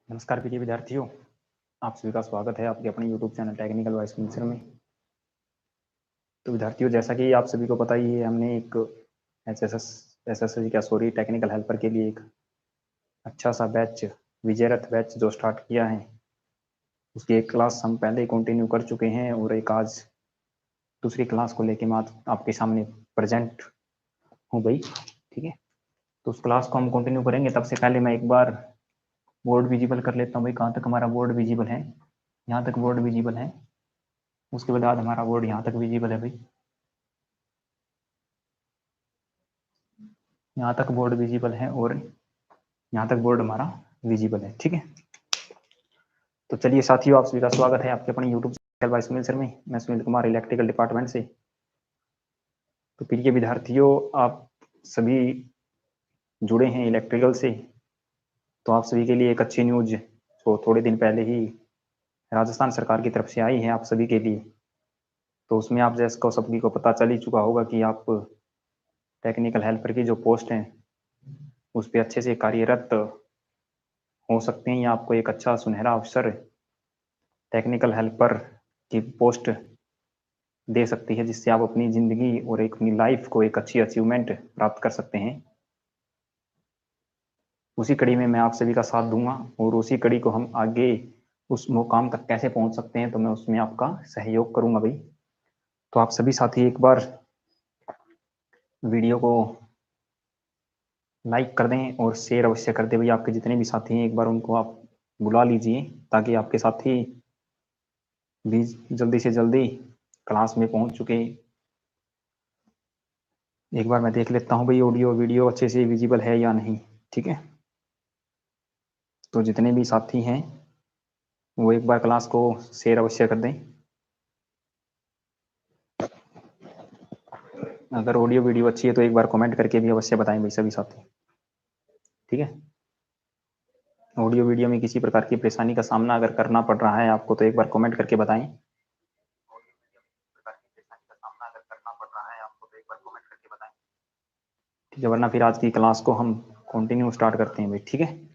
नमस्कार प्रिय विद्यार्थियों, आप सभी का स्वागत है आपके अपने YouTube channel technical voice mixer में। तो विद्यार्थियों, जैसा कि आप सभी को पता ही है, हमने एक टेक्निकल हेल्पर के लिए एक अच्छा सा बैच, विजयरथ बैच जो स्टार्ट किया है, उसकी एक क्लास हम पहले ही कंटिन्यू कर चुके हैं और एक आज दूसरी क्लास को लेके मैं आपके सामने प्रेजेंट हूँ भाई। ठीक है, तो उस क्लास को हम कंटिन्यू करेंगे। तब से पहले मैं एक बार बोर्ड विजिबल कर लेता हूँ भाई। कहाँ तक हमारा बोर्ड विजिबल है? यहाँ तक बोर्ड विजिबल है। उसके बाद हमारा बोर्ड यहाँ तक विजिबल है भाई। यहाँ तक बोर्ड विजिबल है और यहाँ तक बोर्ड हमारा विजिबल है। ठीक है, तो चलिए साथियों, आप सभी का स्वागत है आपके अपने YouTube channel by Sunil sir में। मैं सुनील कुमार, इलेक्ट्रिकल डिपार्टमेंट से। तो प्रिय विद्यार्थियों, आप सभी जुड़े हैं इलेक्ट्रिकल से, तो आप सभी के लिए एक अच्छी न्यूज जो थोड़े दिन पहले ही राजस्थान सरकार की तरफ से आई है आप सभी के लिए। तो उसमें आप जैसे सभी को पता चल ही चुका होगा कि आप टेक्निकल हेल्पर की जो पोस्ट है उस पर अच्छे से कार्यरत हो सकते हैं, या आपको एक अच्छा सुनहरा अवसर टेक्निकल हेल्पर की पोस्ट दे सकती है, जिससे आप अपनी जिंदगी और एक अपनी लाइफ को एक अच्छी अचीवमेंट प्राप्त कर सकते हैं। उसी कड़ी में मैं आप सभी का साथ दूंगा और उसी कड़ी को हम आगे उस मुकाम तक कैसे पहुंच सकते हैं, तो मैं उसमें आपका सहयोग करूंगा भाई। तो आप सभी साथी एक बार वीडियो को लाइक कर दें और शेयर अवश्य कर दें भाई। आपके जितने भी साथी हैं एक बार उनको आप बुला लीजिए, ताकि आपके साथी भी जल्दी से जल्दी क्लास में पहुंच चुके। एक बार मैं देख लेता हूं भाई ऑडियो वीडियो अच्छे से विजिबल है या नहीं। ठीक है, तो जितने भी साथी हैं वो एक बार क्लास को शेयर अवश्य कर दें। अगर ऑडियो वीडियो अच्छी है तो एक बार कमेंट करके भी अवश्य बताएं भाई सभी साथी। ठीक है, ऑडियो वीडियो में किसी प्रकार की परेशानी का सामना अगर करना पड़ रहा है आपको, तो एक बार कमेंट करके बताएं। ठीक है, वरना फिर आज की क्लास को हम कंटिन्यू स्टार्ट करते हैं भाई। ठीक है,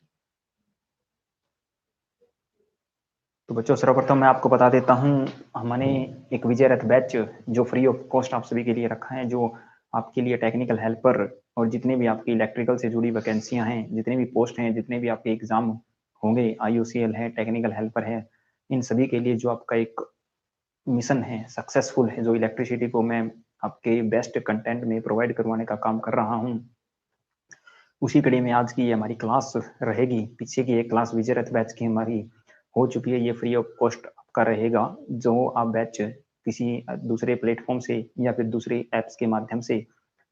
तो बच्चों सर्वप्रथम मैं आपको बता देता हूँ, हमने एक विजयरथ बैच जो फ्री ऑफ कॉस्ट आप सभी के लिए रखा है, जो आपके लिए टेक्निकल हेल्पर और जितने भी आपकी इलेक्ट्रिकल से जुड़ी वैकेंसियां हैं, जितने भी पोस्ट हैं, जितने भी आपके एग्जाम होंगे, IUCL है, टेक्निकल हेल्पर है, इन सभी के लिए जो आपका एक मिशन है, सक्सेसफुल है, जो इलेक्ट्रिसिटी को मैं आपके बेस्ट कंटेंट में प्रोवाइड करवाने का काम कर रहा हूँ, उसी कड़ी में आज की हमारी क्लास रहेगी। पीछे की एक क्लास विजयरथ बैच की हमारी हो चुकी है, ये फ्री ऑफ कॉस्ट आपका रहेगा। जो आप बैच किसी दूसरे प्लेटफॉर्म से या फिर दूसरे ऐप्स के माध्यम से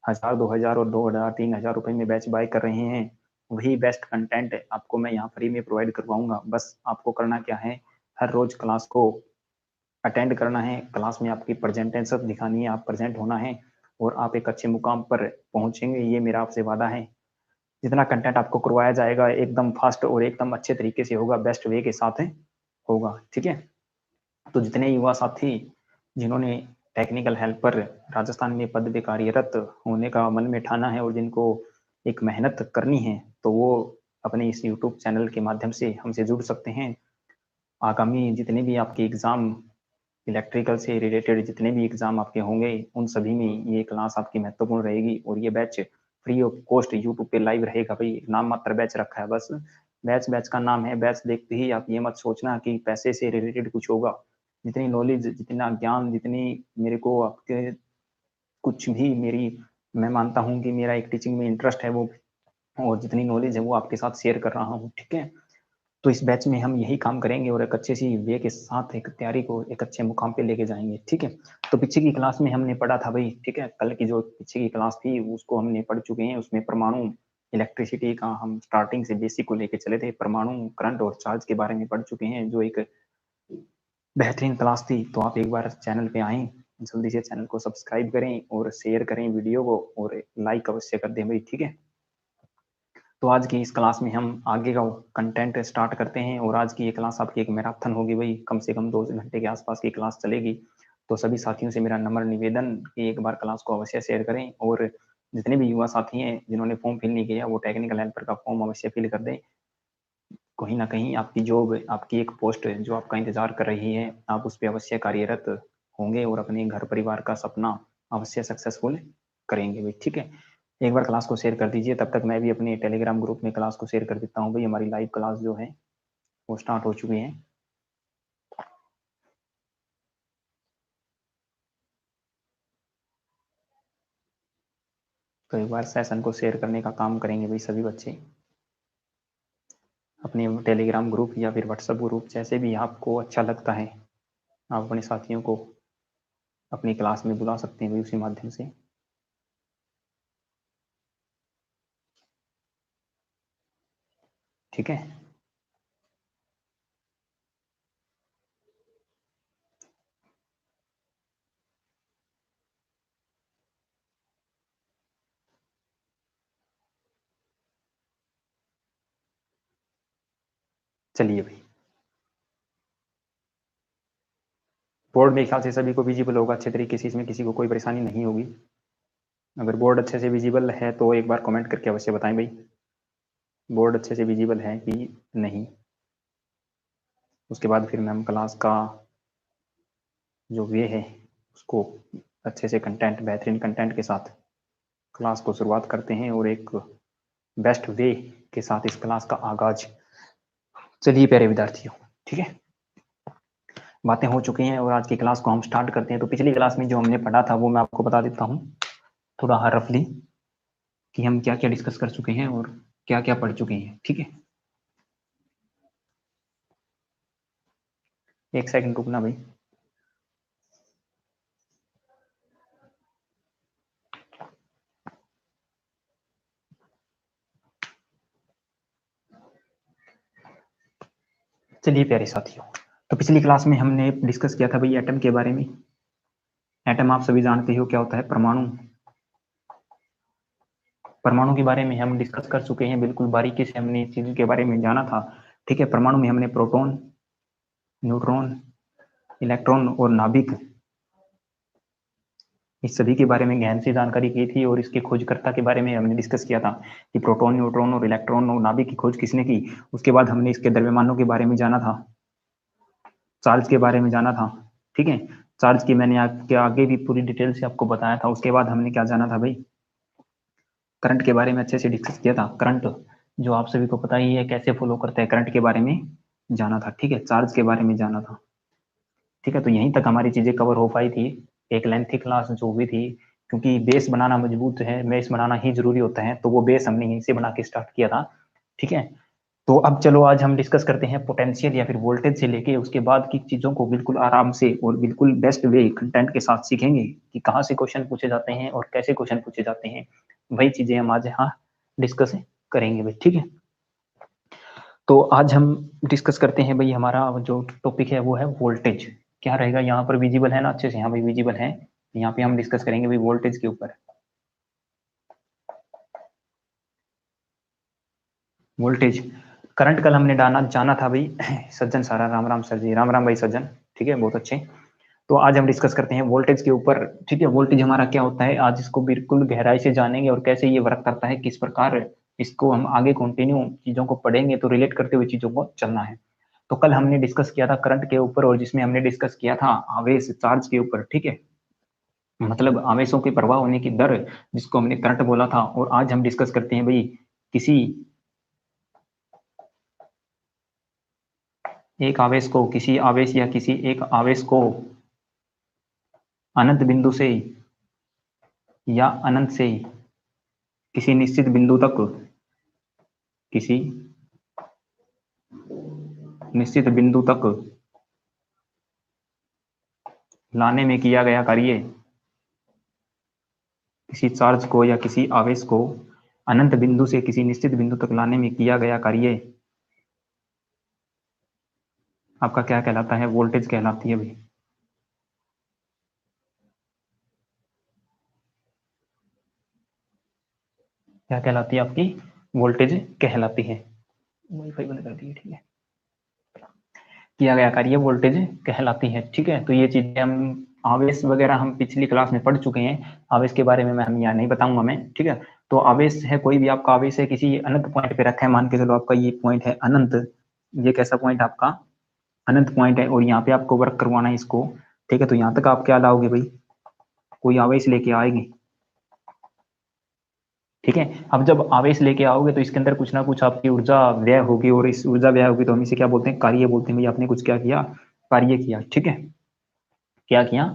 1000, 2000 और 2000, 3000 रुपए में बैच बाय कर रहे हैं, वही बेस्ट कंटेंट आपको मैं यहाँ फ्री में प्रोवाइड करवाऊंगा। बस आपको करना क्या है, हर रोज क्लास को अटेंड करना है, क्लास में आपकी प्रेजेंटेशन दिखानी है, आप प्रेजेंट होना है और आप एक अच्छे मुकाम पर पहुंचेंगे, ये मेरा आपसे वादा है। जितना कंटेंट आपको करवाया जाएगा एकदम फास्ट और एकदम अच्छे तरीके से होगा, बेस्ट वे के साथ होगा। ठीक है, तो जितने युवा साथी जिन्होंने टेक्निकल हेल्पर राजस्थान में पद पे कार्यरत होने का मन में ठाना है और जिनको एक मेहनत करनी है, तो वो अपने इस यूट्यूब चैनल के माध्यम से हमसे जुड़ सकते हैं। आगामी जितने भी आपके एग्जाम, इलेक्ट्रिकल से रिलेटेड जितने भी एग्जाम आपके होंगे, उन सभी में ये क्लास आपकी महत्वपूर्ण रहेगी। और ये batch free of cost YouTube पे लाइव रहेगा भाई। नाम मात्र बैच रखा है बस, बैच बैच का नाम है। बैच देखते ही आप ये मत सोचना कि पैसे से रिलेटेड कुछ होगा। जितनी नॉलेज, जितना ज्ञान, जितनी मेरे को आपके कुछ भी मेरी, मैं मानता हूँ कि मेरा एक टीचिंग में इंटरेस्ट है वो, और जितनी नॉलेज है वो आपके साथ शेयर कर रहा हूँ। ठीक है, तो इस बैच में हम यही काम करेंगे और एक अच्छे सी वे के साथ एक तैयारी को एक अच्छे मुकाम पे लेके जाएंगे। ठीक है, तो पीछे की क्लास में हमने पढ़ा था भाई। ठीक है, कल की जो पीछे की क्लास थी उसको हमने पढ़ चुके हैं। उसमें परमाणु इलेक्ट्रिसिटी का हम स्टार्टिंग से बेसिक को लेके चले थे, परमाणु करंट और चार्ज के बारे में पढ़ चुके हैं, जो एक बेहतरीन क्लास थी। तो आप एक बार चैनल पे आए, जल्दी से चैनल को सब्सक्राइब करें और शेयर करें वीडियो को और लाइक अवश्य कर दें भाई। ठीक है, तो आज की इस क्लास में हम आगे का कंटेंट स्टार्ट करते हैं। और आज की ये क्लास आपकी एक मैराथन होगी भाई, कम से कम 2 घंटे के आसपास की क्लास चलेगी। तो सभी साथियों से मेरा नम्र निवेदन कि एक बार क्लास को अवश्य शेयर करें, और जितने भी युवा साथी हैं जिन्होंने फॉर्म फिल नहीं किया वो टेक्निकल हेल्पर का फॉर्म अवश्य फिल कर दें। कहीं ना कहीं आपकी जॉब, आपकी एक पोस्ट जो आपका इंतजार कर रही है, आप उस पर अवश्य कार्यरत होंगे और अपने घर परिवार का सपना अवश्य सक्सेसफुल करेंगे भाई। ठीक है, एक बार क्लास को शेयर कर दीजिए, तब तक मैं भी अपने टेलीग्राम ग्रुप में क्लास को शेयर कर देता हूँ भाई। हमारी लाइव क्लास जो है वो स्टार्ट हो चुकी है। तो एक बार सेशन को शेयर करने का काम करेंगे भाई सभी बच्चे, अपने टेलीग्राम ग्रुप या फिर व्हाट्सएप ग्रुप, जैसे भी आपको अच्छा लगता है आप अपने साथियों को अपनी क्लास में बुला सकते हैं भाई उसी माध्यम से। ठीक है, चलिए भाई। बोर्ड मेरे ख्याल से सभी को विजिबल होगा अच्छे तरीके से, इसमें किसी को कोई परेशानी नहीं होगी। अगर बोर्ड अच्छे से विजिबल है तो एक बार कमेंट करके अवश्य बताएं भाई, बोर्ड अच्छे से विजिबल है कि नहीं। उसके बाद फिर हम क्लास का जो वे है उसको अच्छे से कंटेंट, बेहतरीन कंटेंट के साथ क्लास को शुरुआत करते हैं और एक बेस्ट वे के साथ इस क्लास का आगाज। चलिए प्यारे विद्यार्थियों, ठीक है, बातें हो चुकी हैं और आज की क्लास को हम स्टार्ट करते हैं। तो पिछली क्लास में जो हमने पढ़ा था वो मैं आपको बता देता हूँ थोड़ा रफली, कि हम क्या क्या डिस्कस कर चुके हैं और क्या क्या पढ़ चुके हैं। ठीक है, एक सेकंड रुकना भाई। चलिए प्यारे साथियों, तो पिछली क्लास में हमने डिस्कस किया था भाई एटम के बारे में। एटम आप सभी जानते हो क्या होता है, परमाणु। परमाणु के बारे में हम डिस्कस कर चुके हैं, बिल्कुल बारीकी से हमने इस चीज के बारे में जाना था। ठीक है, परमाणु में हमने प्रोटॉन, न्यूट्रॉन, इलेक्ट्रॉन और नाभिक, इस सभी के बारे में गहन से जानकारी की थी और इसके खोजकर्ता के बारे में हमने डिस्कस किया था कि प्रोटॉन, न्यूट्रॉन और इलेक्ट्रॉन और नाभिक की खोज किसने की। उसके बाद हमने इसके द्रव्यमानों के बारे में जाना था, चार्ज के बारे में जाना था। ठीक है, चार्ज की मैंने आपके आगे भी पूरी डिटेल से आपको बताया था। उसके बाद हमने क्या जाना था भाई, करंट के बारे में अच्छे से डिस्कस किया था। करंट जो आप सभी को पता ही है कैसे फॉलो करता है, करंट के बारे में जाना था। ठीक है, चार्ज के बारे में जाना था। ठीक है, तो यहीं तक हमारी चीजें कवर हो पाई थी। एक लेंथी क्लास जो हुई थी, क्योंकि बेस बनाना मजबूत है, बेस बनाना ही जरूरी होता है, तो वो बेस हमने यहीं से बना के स्टार्ट किया था। ठीक है, तो अब चलो आज हम डिस्कस करते हैं पोटेंशियल या फिर वोल्टेज से लेके उसके बाद की चीजों को बिल्कुल आराम से और बिल्कुल बेस्ट वे कंटेंट के साथ सीखेंगे कि कहाँ से क्वेश्चन पूछे जाते हैं और कैसे क्वेश्चन पूछे जाते हैं। वही चीजें हम आज यहाँ डिस्कस करेंगे भाई। ठीक है, तो आज हम डिस्कस करते हैं भाई, हमारा जो टॉपिक है वो है वोल्टेज। क्या रहेगा यहाँ पर, विजिबल है ना अच्छे से, यहाँ भाई विजिबल है। यहाँ पे हम डिस्कस करेंगे भाई वोल्टेज के ऊपर। वोल्टेज, करंट कल हमने जाना था भाई सज्जन सारा, राम राम सर जी, राम राम भाई सज्जन। ठीक है, बहुत अच्छे। तो आज हम डिस्कस करते हैं वोल्टेज के ऊपर। ठीक है, वोल्टेज हमारा क्या होता है, आज इसको बिल्कुल गहराई से जानेंगे और कैसे ये वर्क करता है, किस प्रकार इसको हम आगे कंटिन्यू चीजों को पढ़ेंगे, तो रिलेट करते हुए चीजों को चलना है। तो कल हमने डिस्कस किया था करंट के ऊपर और जिसमें हमने डिस्कस किया था आवेश, चार्ज के ऊपर। ठीक है, मतलब आवेशों के प्रवाह होने की दर, जिसको हमने करंट बोला था। और आज हम डिस्कस करते हैं भाई किसी एक आवेश को, किसी आवेश या किसी एक आवेश को अनंत बिंदु से या अनंत से किसी निश्चित बिंदु तक, किसी निश्चित बिंदु तक लाने में किया गया कार्य, किसी चार्ज को या किसी आवेश को अनंत बिंदु से किसी निश्चित बिंदु तक लाने में किया गया कार्य आपका क्या कहलाता है, वोल्टेज कहलाती है भाई। क्या कहलाती है आपकी, वोल्टेज कहलाती है। वाईफाई बंद कर दिए, ठीक है। किया गया कार्य वोल्टेज कहलाती है। ठीक है, तो ये चीजें हम आवेश वगैरह हम पिछली क्लास में पढ़ चुके हैं। आवेश के बारे में मैं हम यहाँ नहीं बताऊंगा मैं। ठीक है, तो आवेश है कोई भी आपका आवेश है किसी अनंत पॉइंट पे रखा है, मान के चलो आपका ये पॉइंट है अनंत। ये कैसा पॉइंट आपका अनंत पॉइंट है, और यहाँ पे आपको वर्क करवाना है इसको, ठीक है। तो यहाँ तक आप क्या लाओगे भाई, कोई आवेश लेके आएंगे, ठीक है। अब जब आवेश लेके आओगे तो इसके अंदर कुछ ना कुछ आपकी ऊर्जा व्यय होगी, और इस ऊर्जा व्यय होगी तो हम इसे क्या बोलते हैं, कार्य बोलते हैं। भाई आपने कुछ क्या किया, कार्य किया, ठीक है। क्या किया,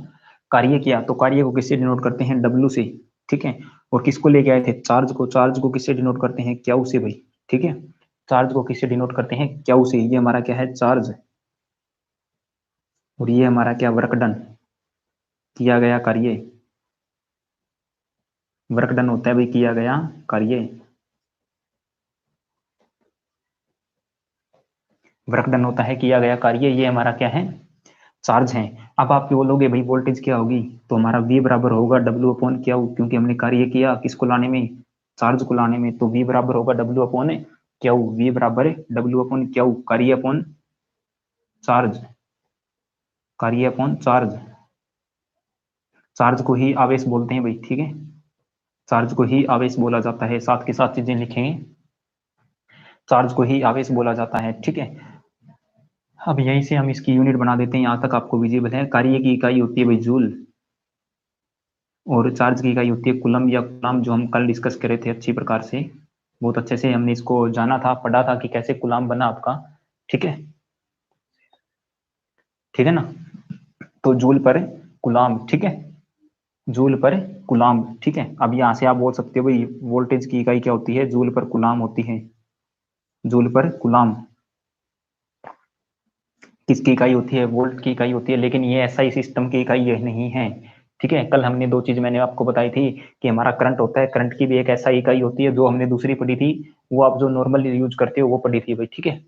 कार्य किया। तो कार्य को किससे डिनोट करते हैं, डब्ल्यू से, ठीक है। और किसको लेके आए थे, चार्ज को। चार्ज को किससे डिनोट करते हैं, क्यू से भाई, ठीक है। चार्ज को किससे डिनोट करते हैं, क्यू से। ये हमारा क्या है, चार्ज, और ये हमारा क्या, वर्क डन, किया गया कार्य। वर्क डन होता है भाई किया गया कार्य, वर्क डन होता है किया गया कार्य। ये हमारा क्या है, चार्ज है। अब आप बोलोगे भाई वोल्टेज क्या होगी, तो हमारा V बराबर होगा डब्ल्यू अपॉन क्या, क्योंकि हमने कार्य किया किसको लाने में, चार्ज को लाने में। तो V बराबर होगा डब्ल्यू अपॉन क्या, V बराबर डब्ल्यू अपॉन क्या, कार्य अपॉन चार्ज, कार्य अपॉन चार्ज। चार्ज को ही आवेश बोलते हैं भाई, ठीक है। चार्ज को ही आवेश बोला जाता है, साथ के साथ चीजें लिखेंगे, चार्ज को ही आवेश बोला जाता है, ठीक है। अब यहीं से हम इसकी यूनिट बना देते हैं, यहां तक आपको विजिबल है। कार्य की इकाई होती है भाई जूल, और चार्ज की इकाई होती है कूलम या कूलाम, जो हम कल डिस्कस करे थे अच्छी प्रकार से, बहुत अच्छे से हमने इसको जाना था, पढ़ा था कि कैसे कूलाम बना आपका, ठीक है, ठीक है ना। तो जूल पर कूलाम, ठीक है, जूल पर कूलाम, ठीक है। अब यहां से आप बोल सकते हो भाई वोल्टेज की इकाई क्या होती है, जूल पर कूलाम होती है, जूल पर कूलाम किसकी इकाई होती है, वोल्ट की इकाई होती है। लेकिन ये एसआई सिस्टम की इकाई ये नहीं है, ठीक है। कल हमने दो चीज मैंने आपको बताई थी कि हमारा करंट होता है, करंट की भी एक ऐसा इकाई होती है, जो हमने दूसरी पढ़ी थी, वो आप जो नॉर्मल यूज करते हो वो पढ़ी थी भाई, ठीक है।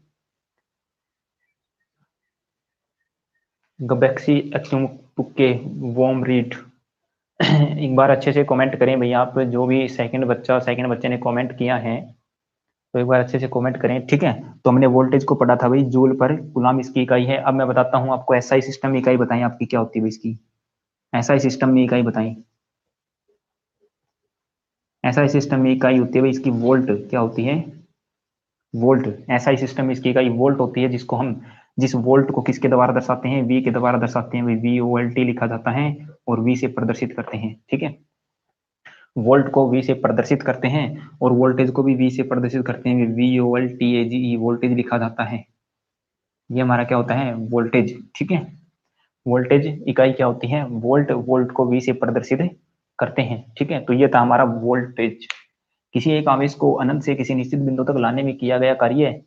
गबेक्सी एक्सुम के वॉम रीड एक बार अच्छे से कमेंट करें भैया आप, जो भी सेकंड बच्चे ने कमेंट किया है, तो एक बार अच्छे से कमेंट करें, ठीक है। तो हमने वोल्टेज को पढ़ा था भाई, जूल पर कूलाम इसकी इकाई है। अब मैं बताता हूँ आपको एसआई सिस्टम इकाई बताएं आपकी क्या होती है भाई इसकी, एसआई सिस्टम में इकाई बताएं। एसआई सिस्टम में इकाई होती है भाई इसकी वोल्ट, क्या होती है, वोल्ट। एसआई सिस्टम में इसकी इकाई वोल्ट होती है, जिसको हम, जिस वोल्ट को किसके द्वारा दर्शाते हैं, वी के द्वारा दर्शाते हैं, वी ओ एल टी लिखा जाता है, और वी से प्रदर्शित करते हैं, ठीक है। वोल्ट को वी से प्रदर्शित करते हैं, और वोल्टेज को भी वी से प्रदर्शित करते हैं, V O L T A G E voltage लिखा जाता है। ये हमारा क्या होता है, वोल्टेज, ठीक है। वोल्टेज इकाई क्या होती है, वोल्ट, वोल्ट को वी से प्रदर्शित करते हैं, ठीक है। तो ये था हमारा वोल्टेज। किसी एक आवेश को अनंत से किसी निश्चित बिंदु तक लाने में किया गया कार्य।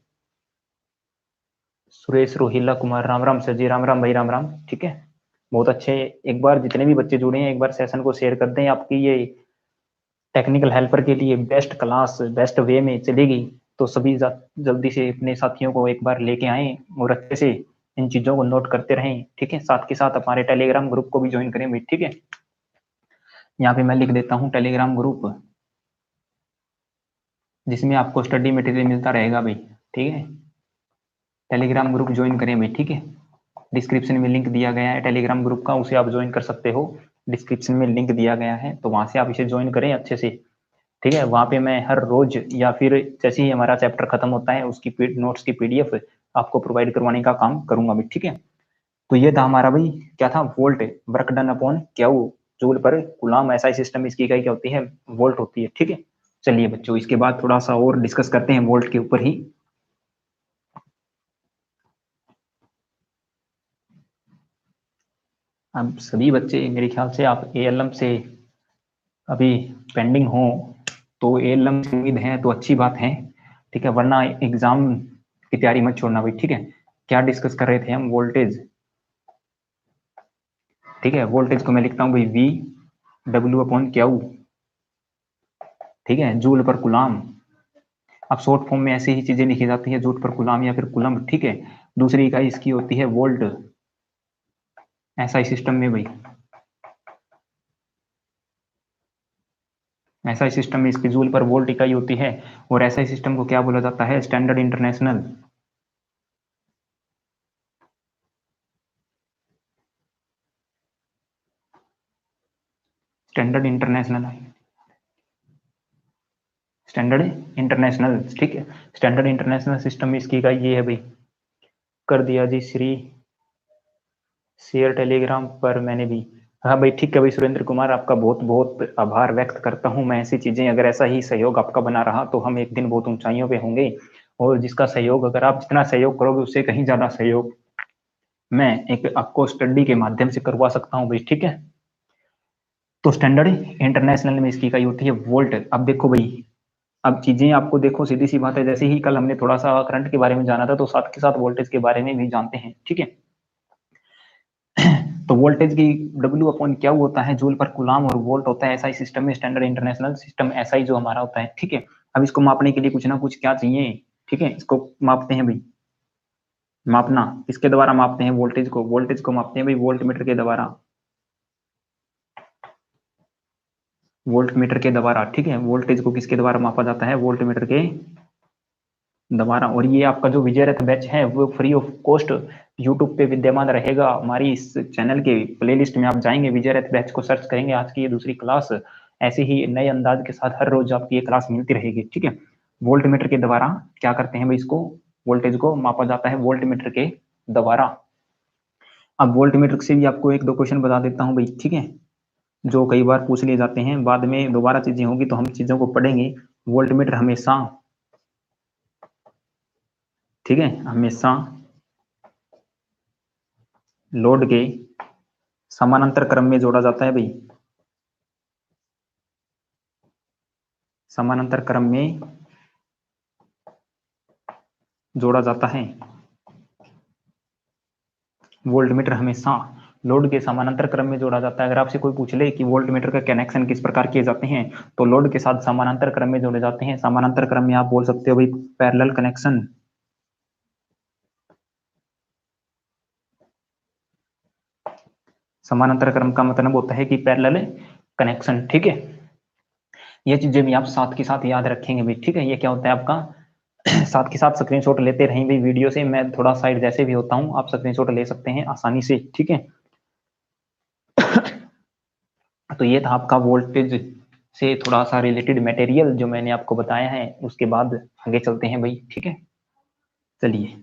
सुरेश, रोहिला कुमार, राम राम सर जी, राम राम भाई, राम राम, ठीक है। बहुत अच्छे। एक बार जितने भी बच्चे जुड़े हैं, एक बार सेशन को शेयर कर दें, आपकी ये टेक्निकल हेल्पर के लिए बेस्ट क्लास बेस्ट वे में चलेगी। तो सभी जल्दी से अपने साथियों को एक बार लेके आए, और अच्छे से इन चीजों को नोट करते रहें, ठीक है। साथ के साथ हमारे टेलीग्राम ग्रुप को भी ज्वाइन करें भाई, ठीक है। यहाँ पे मैं लिख देता हूँ टेलीग्राम ग्रुप, जिसमें आपको स्टडी मटेरियल मिलता रहेगा भाई, ठीक है। टेलीग्राम ग्रुप ज्वाइन करें भाई, ठीक है। डिस्क्रिप्शन में लिंक दिया गया है टेलीग्राम ग्रुप का, उसे आप ज्वाइन कर सकते हो। डिस्क्रिप्शन में लिंक दिया गया है, तो वहां से आप इसे ज्वाइन करें अच्छे से, ठीक है। वहां पे मैं हर रोज या फिर जैसे ही हमारा चैप्टर खत्म होता है, उसकी नोट्स की पीडीएफ आपको प्रोवाइड करवाने का काम करूंगा भाई, ठीक है। तो ये था हमारा भाई, क्या था, वोल्ट, वर्क डन अपॉन क्या, जूल पर कूलाम। एसआई सिस्टम इसकी इकाई क्या होती है, वोल्ट होती है, ठीक है। चलिए बच्चों, इसके बाद थोड़ा सा और डिस्कस करते हैं वोल्ट के ऊपर ही। अब सभी बच्चे मेरे ख्याल से आप एएलएम से अभी पेंडिंग हो, तो एएलएम की उम्मीद है तो अच्छी बात है, ठीक है। वरना एग्जाम की तैयारी मत छोड़ना भाई, ठीक है। क्या डिस्कस कर रहे थे हम, वोल्टेज, ठीक है। वोल्टेज को मैं लिखता हूँ भाई वी डब्ल्यू अपॉन क्यू, ठीक है, जूल पर कुलाम। अब शॉर्ट फॉर्म में ऐसे ही चीजें लिखी जाती है, जूल पर कुलाम या फिर कुलम, ठीक है। दूसरी इकाई इसकी होती है वोल्ट, एसआई सिस्टम में भाई, एसआई सिस्टम में इसकी जूल पर वोल्ट इकाई होती है। और एसआई सिस्टम को क्या बोला जाता है, standard international, standard international, standard international, ठीक है। स्टैंडर्ड इंटरनेशनल सिस्टम में इसकी इकाई ये है भाई, कर दिया जी श्री, शेयर टेलीग्राम पर मैंने भी। हाँ भाई ठीक है भाई सुरेंद्र कुमार, आपका बहुत बहुत आभार व्यक्त करता हूँ मैं। ऐसी चीजें अगर ऐसा ही सहयोग आपका बना रहा तो हम एक दिन बहुत ऊंचाइयों पे होंगे। और जिसका सहयोग, अगर आप जितना सहयोग करोगे उससे कहीं ज्यादा सहयोग मैं एक आपको स्टडी के माध्यम से करवा सकता हूँ भाई, ठीक है। तो स्टैंडर्ड इंटरनेशनल में इसकी इकाई होती है वोल्ट। अब देखो भाई, अब चीजें आपको देखो सीधी सी बात है, जैसे ही कल हमने थोड़ा सा करंट के बारे में जाना था तो साथ के साथ वोल्टेज के बारे में भी जानते हैं, ठीक है। तो वोल्टेज की W अपॉन क्या होता है, जूल पर कूलाम, और वोल्ट होता है एसआई सिस्टम में, स्टैंडर्ड इंटरनेशनल सिस्टम एसआई जो हमारा होता है, ठीक है। अब इसको मापने के लिए कुछ ना कुछ क्या चाहिए, ठीक है। इसको मापते हैं भाई, मापना किसके द्वारा मापते हैं, वोल्टेज को, वोल्टेज को मापते हैं भाई वोल्ट मीटर के द्वारा, वोल्ट मीटर के द्वारा, ठीक है। वोल्टेज को किसके द्वारा मापा जाता है, वोल्ट मीटर के द्वारा। और ये आपका जो विजय रथ बैच है वो फ्री ऑफ कॉस्ट यूट्यूब पे विद्यमान रहेगा। हमारी इस चैनल के प्लेलिस्ट में आप जाएंगे, विजय रथ बैच को सर्च करेंगे, आज की ये दूसरी क्लास ऐसे ही नए अंदाज के साथ हर रोज आपकी ये क्लास मिलती रहेगी, ठीक है। वोल्ट मीटर के द्वारा क्या करते हैं भाई, इसको वोल्टेज को मापा जाता है वोल्ट मीटर के द्वारा। अब वोल्ट मीटर से भी आपको एक दो क्वेश्चन बता देता हूँ भाई, ठीक है, जो कई बार पूछ लिए जाते हैं। बाद में दोबारा चीजें होंगी तो हम चीजों को पढ़ेंगे। वोल्ट मीटर हमेशा, ठीक है, हमेशा लोड के समानांतर क्रम में जोड़ा जाता है भाई, समानांतर क्रम में जोड़ा जाता है। वोल्ट मीटर हमेशा लोड के समानांतर क्रम में जोड़ा जाता है। अगर आपसे कोई पूछ ले कि वोल्ट मीटर का कनेक्शन किस प्रकार किए जाते हैं, तो लोड के साथ समानांतर क्रम में जोड़े जाते हैं। समानांतर क्रम में आप बोल सकते हो भाई पैरेलल कनेक्शन, समानांतर क्रम का मतलब होता है कि पैरेलल कनेक्शन, ठीक है। ये चीजें भी आप साथ के साथ याद रखेंगे भाई, ठीक है। ये क्या होता है आपका, साथ के साथ स्क्रीनशॉट लेते रहें भाई वीडियो से, मैं थोड़ा साइड जैसे भी होता हूँ आप स्क्रीनशॉट ले सकते हैं आसानी से, ठीक है। तो ये था आपका वोल्टेज से थोड़ा सा रिलेटेड मटेरियल जो मैंने आपको बताया है। उसके बाद आगे चलते हैं भाई, ठीक है। चलिए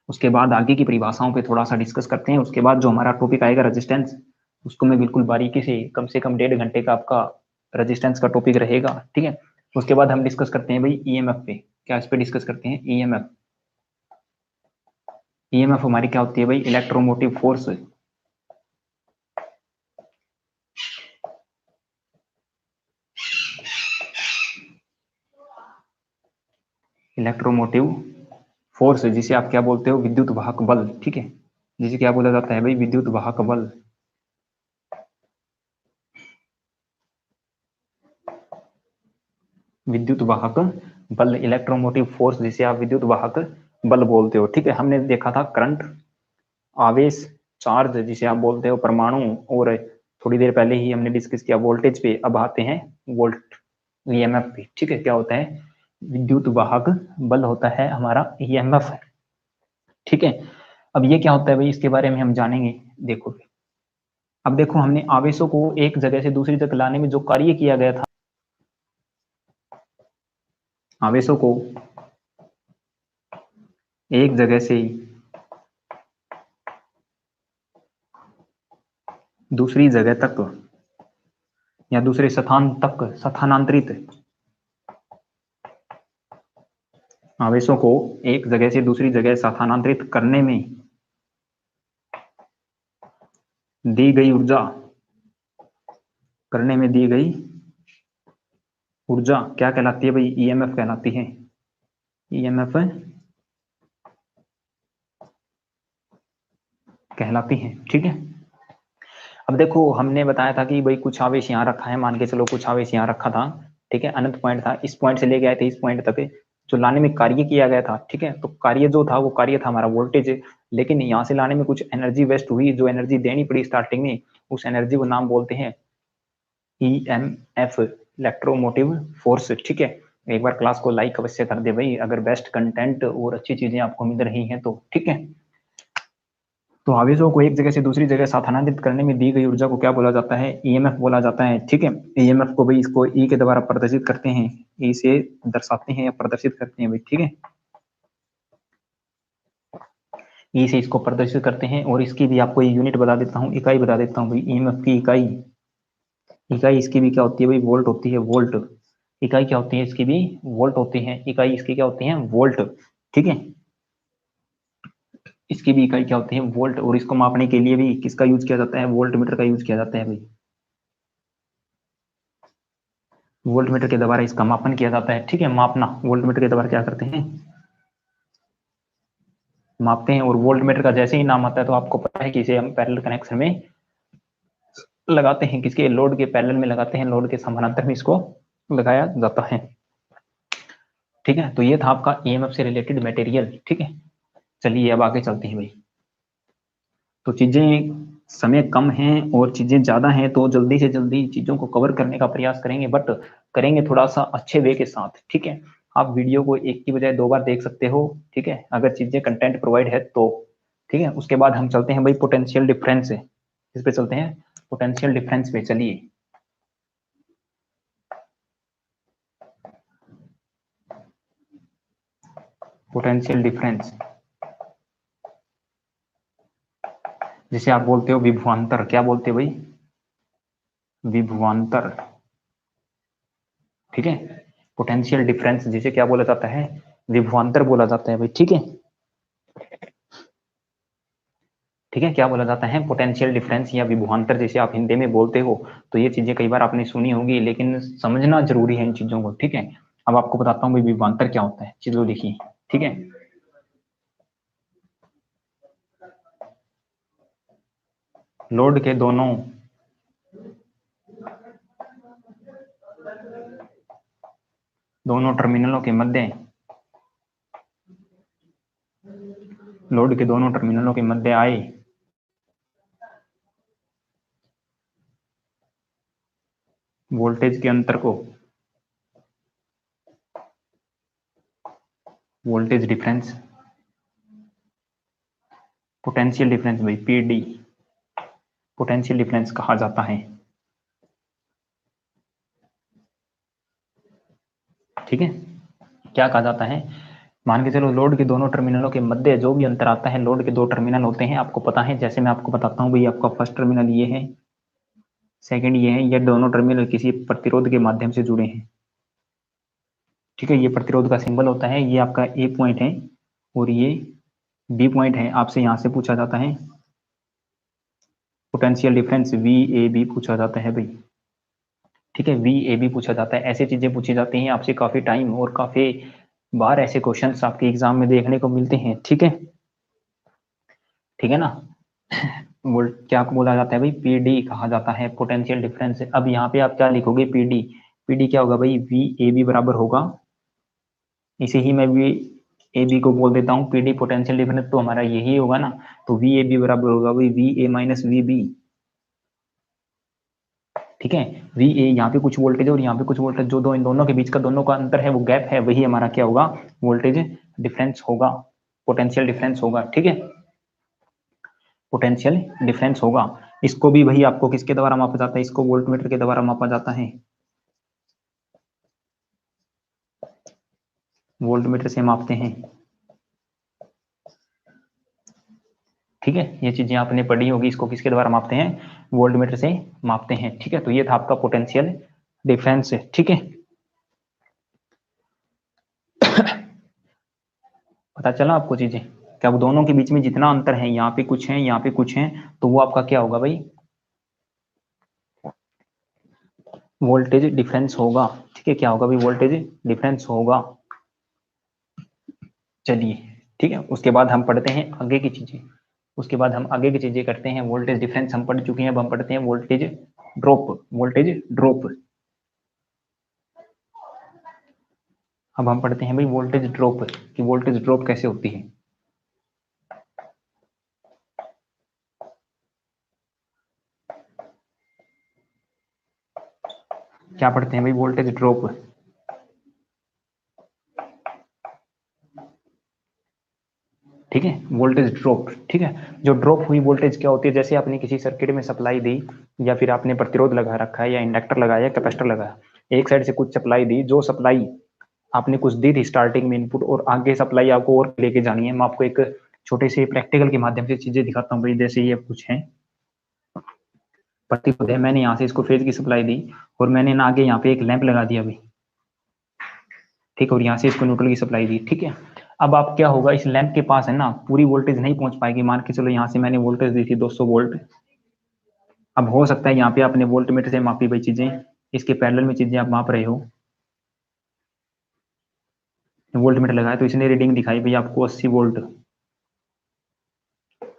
उसके बाद आगे की परिभाषाओं पे थोड़ा सा डिस्कस करते हैं। उसके बाद जो हमारा टॉपिक आएगा रेजिस्टेंस, उसको मैं बिल्कुल बारीकी से कम 1.5 घंटे का आपका रेजिस्टेंस का टॉपिक रहेगा, ठीक है। उसके बाद हम डिस्कस करते हैं भाई ईएमएफ पे, क्या इस पे डिस्कस करते हैं ईएमएफ। ईएमएफ हमारी क्या होती है भाई, इलेक्ट्रोमोटिव फोर्स, इलेक्ट्रोमोटिव फोर्स जिसे आप क्या बोलते हो, विद्युत वाहक बल, ठीक है। जिसे क्या बोला जाता है भाई, विद्युत वाहक बल। विद्युत वाहक बल, इलेक्ट्रोमोटिव फोर्स जिसे आप विद्युत वाहक बल बोलते हो, ठीक है। हमने देखा था करंट, आवेश, चार्ज जिसे आप बोलते हो परमाणु, और थोड़ी देर पहले ही हमने डिस्कस किया वोल्टेज पे। अब आते हैं वोल्ट ईएमएफ पे, ठीक है। क्या होता है, विद्युत वाहक बल होता है हमारा ईएमएफ, ठीक है। अब ये क्या होता है भाई, इसके बारे में हम जानेंगे। देखो अब देखो, हमने आवेशों को एक जगह से दूसरी जगह लाने में जो कार्य किया गया था, आवेशों को एक जगह से दूसरी जगह तक या दूसरे स्थान तक स्थानांतरित, आवेशों को एक जगह से दूसरी जगह स्थानांतरित करने में दी गई ऊर्जा, करने में दी गई ऊर्जा क्या कहलाती है भाई, ईएमएफ कहलाती है। ईएमएफ कहलाती है, ठीक है। अब देखो हमने बताया था कि भाई कुछ आवेश यहाँ रखा है, मान के चलो कुछ आवेश यहाँ रखा था, ठीक है। अनंत पॉइंट था, इस पॉइंट से लेके आए थे इस पॉइंट तक, जो लाने में कार्य किया गया था, ठीक है। तो कार्य जो था वो कार्य था हमारा वोल्टेज, लेकिन यहाँ से लाने में कुछ एनर्जी वेस्ट हुई, जो एनर्जी देनी पड़ी स्टार्टिंग में, उस एनर्जी को नाम बोलते हैं ईएमएफ, इलेक्ट्रोमोटिव फोर्स, ठीक है। एक बार क्लास को लाइक अवश्य कर दे भाई, अगर बेस्ट कंटेंट और अच्छी चीजें आपको मिल रही हैं तो, ठीक है। तो आवेशों को एक जगह से दूसरी जगह स्थानांतरित करने में दी गई ऊर्जा को क्या बोला जाता है, ईएमएफ बोला जाता है, ठीक है। ईएमएफ को भाई इसको ई के द्वारा प्रदर्शित करते हैं, ई से दर्शाते हैं या प्रदर्शित करते हैं भाई, ठीक है। ई से इसको प्रदर्शित करते हैं। और इसकी भी आपको यूनिट बता देता हूँ, इकाई बता देता हूँ भाई। ईएमएफ की इकाई, इकाई इसकी भी क्या होती है भाई, वोल्ट होती है, वोल्ट। इकाई क्या होती है इसकी भी, वोल्ट होती है। इकाई इसकी क्या होती है, वोल्ट। ठीक है, इसकी भी इकाई क्या होती है, वोल्ट। और इसको मापने के लिए भी किसका यूज किया जाता है, वोल्ट मीटर का यूज किया जाता है भाई। वोल्ट मीटर के द्वारा इसका मापन किया जाता है। ठीक है, मापना, वोल्ट मीटर के द्वारा क्या करते हैं, मापते हैं। और वोल्ट मीटर का जैसे ही नाम आता है तो आपको पता है कि इसे हम पैरेलल कनेक्शन में लगाते हैं। किसके, लोड के पैरेलल में लगाते हैं, लोड के समानांतर में इसको लगाया जाता है। ठीक है, तो ये था आपका ईएमएफ से रिलेटेड मटेरियल। ठीक है, चलिए अब आगे चलते हैं भाई। तो चीजें, समय कम है और चीजें ज्यादा हैं, तो जल्दी से जल्दी चीजों को कवर करने का प्रयास करेंगे, बट करेंगे थोड़ा सा अच्छे वे के साथ। ठीक है, आप वीडियो को एक की बजाय 2 बार देख सकते हो। ठीक है, अगर चीजें कंटेंट प्रोवाइड है तो। ठीक है, उसके बाद हम चलते हैं भाई पोटेंशियल डिफरेंस, इस पे चलते हैं, पोटेंशियल डिफरेंस पे चलिए। पोटेंशियल डिफरेंस, जिसे आप बोलते हो विभवांतर। क्या बोलते हो भाई, विभवांतर। ठीक है, पोटेंशियल डिफरेंस जिसे क्या बोला जाता है, विभवांतर बोला जाता है भाई। ठीक है, ठीक है, क्या बोला जाता है, पोटेंशियल डिफरेंस या विभवांतर जिसे आप हिंदी में बोलते हो। तो ये चीजें कई बार आपने सुनी होंगी, लेकिन समझना जरूरी है इन चीजों को। ठीक है, अब आपको बताता हूँ भाई विभवांतर क्या होता है, चलो देखिए। ठीक है, लोड के दोनों, दोनों टर्मिनलों के मध्य, लोड के दोनों टर्मिनलों के मध्य आए वोल्टेज के अंतर को वोल्टेज डिफरेंस, पोटेंशियल डिफरेंस भाई, पीडी, पोटेंशियल डिफरेंस कहा जाता है। ठीक है, क्या कहा जाता है, मान के चलो लोड के दोनों टर्मिनलों के मध्य जो भी अंतर आता है, लोड के 2 टर्मिनल होते हैं, आपको पता है। जैसे मैं आपको बताता हूँ भाई, आपका फर्स्ट टर्मिनल ये है, सेकंड ये है, ये दोनों टर्मिनल किसी प्रतिरोध के माध्यम से जुड़े हैं। ठीक है, ये प्रतिरोध का सिंबल होता है, ये आपका ए पॉइंट है और ये बी पॉइंट है। आपसे यहां से पूछा जाता है potential difference V A B पूछा जाता है भाई। ठीक है, वी ए बी पूछा जाता है। ऐसी चीजें पूछी जाती हैं आपसे काफी टाइम और काफी बार, ऐसे क्वेश्चंस आपके एग्जाम में देखने को मिलते हैं। ठीक है, ठीक है ना। वोल्ट क्या बोला जाता है भाई, पीडी कहा जाता है, पोटेंशियल डिफरेंस। अब यहाँ पे आप क्या लिखोगे, पीडी, पीडी क्या होगा भाई, वी ए बी बराबर होगा, इसे ही मैं वी ए बी को बोल देता हूँ पीडी, पोटेंशियल डिफरेंस तो हमारा यही होगा ना। तो वी ए बी बराबर होगा भाई V A minus V B. ठीक है, वी ए यहाँ पे कुछ वोल्टेज और यहाँ पे कुछ वोल्टेज, जो दो इन दोनों के बीच का दोनों का अंतर है, वो गैप है, वही हमारा क्या होगा, वोल्टेज डिफरेंस होगा, पोटेंशियल डिफरेंस होगा। ठीक है, पोटेंशियल डिफरेंस होगा। इसको भी भाई आपको किसके द्वारा मापा जाता है, इसको वोल्टमीटर के द्वारा मापा जाता है, वोल्टमीटर से मापते हैं। ठीक है, ये चीजें आपने पढ़ी होगी, इसको किसके द्वारा मापते हैं, वोल्टमीटर से मापते हैं। ठीक है, तो ये था आपका पोटेंशियल डिफरेंस। ठीक है, पता चला आपको चीजें, क्या वो दोनों के बीच में जितना अंतर है, यहाँ पे कुछ है, यहाँ पे कुछ है, तो वो आपका क्या होगा भाई, वोल्टेज डिफरेंस होगा। ठीक है, क्या होगा भाई, वोल्टेज डिफरेंस होगा। चलिए, ठीक है, उसके बाद हम पढ़ते हैं आगे की चीजें, उसके बाद हम आगे की चीजें करते हैं। वोल्टेज डिफरेंस हम पढ़ चुके हैं, अब हम पढ़ते हैं वोल्टेज ड्रॉप, वोल्टेज ड्रॉप। अब हम पढ़ते हैं भाई वोल्टेज ड्रॉप, कि वोल्टेज ड्रॉप कैसे होती है। क्या पढ़ते हैं भाई, वोल्टेज ड्रॉप। ठीक है, वोल्टेज ड्रॉप। ठीक है, जो ड्रॉप हुई वोल्टेज क्या होती है, जैसे आपने किसी सर्किट में सप्लाई दी, या फिर आपने प्रतिरोध लगा रखा है, या इंडक्टर लगाया, कैपेसिटर लगाया, एक साइड से कुछ सप्लाई दी, जो सप्लाई आपने कुछ दी थी स्टार्टिंग में इनपुट, और आगे सप्लाई आपको और लेके जानी है। मैं आपको एक छोटे से प्रैक्टिकल के माध्यम से चीजें दिखाता हूँ भाई। जैसे ये कुछ है, प्रतिरोध है, मैंने यहाँ से इसको फेज की सप्लाई दी और मैंने ना आगे यहाँ पे एक लैंप लगा दिया भाई, ठीक है, और यहाँ से इसको न्यूट्रल की सप्लाई दी, ठीक है। अब आप क्या होगा, इस लैंप के पास है ना पूरी वोल्टेज नहीं पहुंच पाएगी, मान के चलो यहाँ से मैंने वोल्टेज दी थी 200 वोल्ट। अब हो सकता है यहाँ पे आपने वोल्ट मीटर से मापी भाई चीजें, इसके पैरेलल में चीजें आप माप रहे हो, वोल्ट मीटर लगाया तो इसने रीडिंग दिखाई भाई आपको 80 वोल्ट।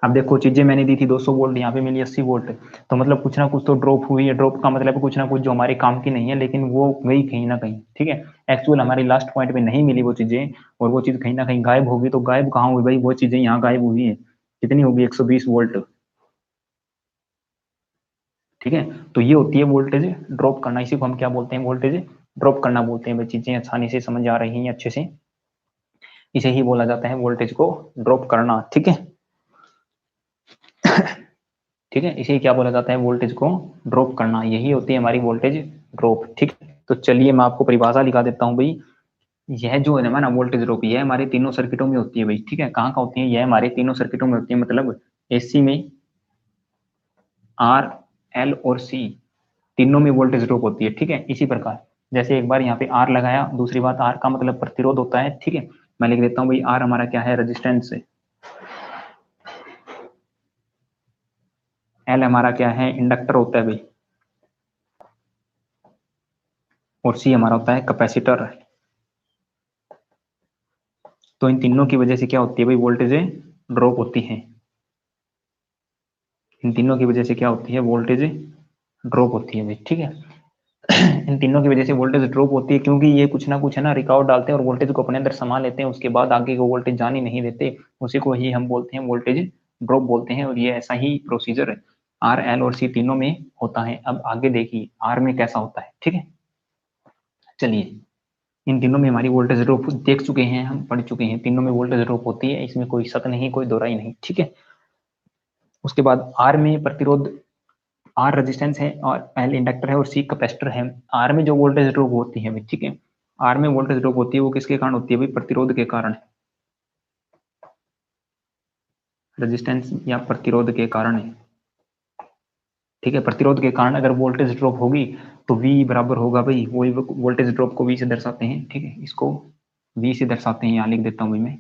अब देखो चीजें मैंने दी थी 200 वोल्ट, यहाँ पे मिली 80 वोल्ट, तो मतलब कुछ ना कुछ तो ड्रॉप हुई है। ड्रॉप का मतलब कुछ ना कुछ जो हमारे काम की नहीं है, लेकिन वो गई कहीं ना कहीं, ठीक है। एक्चुअल हमारी लास्ट पॉइंट में नहीं मिली वो चीजें, और वो चीज कहीं ना कहीं गायब होगी। तो गायब कहाँ हुई भाई, वो चीजें यहाँ गायब हुई है। कितनी होगी, 120 वोल्ट, ठीक है। तो ये होती है वोल्टेज ड्रॉप करना, इसी को हम क्या बोलते हैं, वोल्टेज ड्रॉप करना बोलते हैं भाई। चीजें आसानी से समझ आ रही हैं अच्छे से, इसे ही बोला जाता है वोल्टेज को ड्रॉप करना, ठीक है। ठीक है, इसे क्या बोला जाता है, वोल्टेज को ड्रॉप करना, यही होती है हमारी वोल्टेज ड्रॉप, ठीक। तो चलिए मैं आपको परिभाषा लिखा देता हूँ भाई। यह जो है ना वोल्टेज ड्रॉप, यह हमारे तीनों सर्किटों में होती है भाई, ठीक है। कहाँ कहाँ होती है, यह हमारे तीनों सर्किटों में होती है, मतलब एसी में आर, एल और सी तीनों में वोल्टेज ड्रॉप होती है, ठीक है। इसी प्रकार जैसे एक बार यहाँ पे आर लगाया, दूसरी बात आर का मतलब प्रतिरोध होता है, ठीक है। मैं लिख देता हूँ भाई, आर हमारा क्या है, रेजिस्टेंस है। एल हमारा क्या है, इंडक्टर होता है भाई। और सी हमारा होता है कैपेसिटर। तो इन तीनों की वजह से क्या होती है भाई, वोल्टेज ड्रॉप होती है। इन तीनों की वजह से क्या होती है, वोल्टेज ड्रॉप होती है भाई, ठीक है। इन तीनों की वजह से वोल्टेज ड्रॉप होती है, क्योंकि ये कुछ ना कुछ है ना रिकॉर्ड डालते हैं और वोल्टेज को अपने अंदर समा लेते हैं, उसके बाद आगे को वोल्टेज जाने नहीं देते। उसी को ही हम बोलते हैं वोल्टेज ड्रॉप बोलते हैं। और ये ऐसा ही प्रोसीजर आर, एल और सी तीनों में होता है। अब आगे देखिए आर में कैसा होता है, ठीक है। चलिए, इन तीनों में हमारी वोल्टेज ड्रॉप देख चुके हैं, हम पढ़ चुके हैं, तीनों में वोल्टेज ड्रॉप होती है, इसमें कोई शक नहीं, कोई दोहराई नहीं, ठीक है। उसके बाद आर में प्रतिरोध, आर रेजिस्टेंस है और एल इंडक्टर है और सी कैपेसिटर है। आर में जो वोल्टेज ड्रॉप होती है, ठीक है, आर में वोल्टेज ड्रॉप होती है वो किसके कारण होती है भाई, प्रतिरोध के कारण, रेजिस्टेंस या प्रतिरोध के कारण है, ठीक है। प्रतिरोध के कारण अगर वोल्टेज ड्रॉप होगी तो V बराबर होगा भाई, वही वोल्टेज ड्रॉप को V से दर्शाते हैं, ठीक है। इसको V से दर्शाते हैं, यहाँ लिख देता हूँ भाई मैं,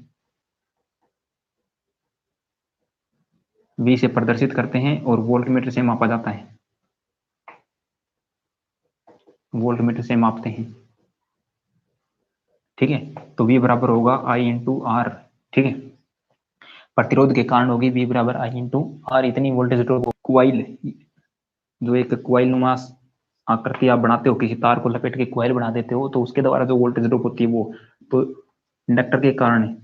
V से प्रदर्शित करते हैं और वोल्ट मीटर से मापा जाता है, वोल्ट मीटर से मापते हैं, ठीक है। तो V बराबर होगा I इंटू आर, ठीक है। प्रतिरोध के कारण होगी V बराबर I इंटू आर। इतनी वोल्टेज ड्रॉप, क्वाइल, जो एक क्वाइल नुमा आकृति आप बनाते हो, किसी तार को लपेट के क्वाइल बना देते हो, तो उसके द्वारा जो वोल्टेज ड्रॉप होती है वो, तो इंडक्टर के कारण है,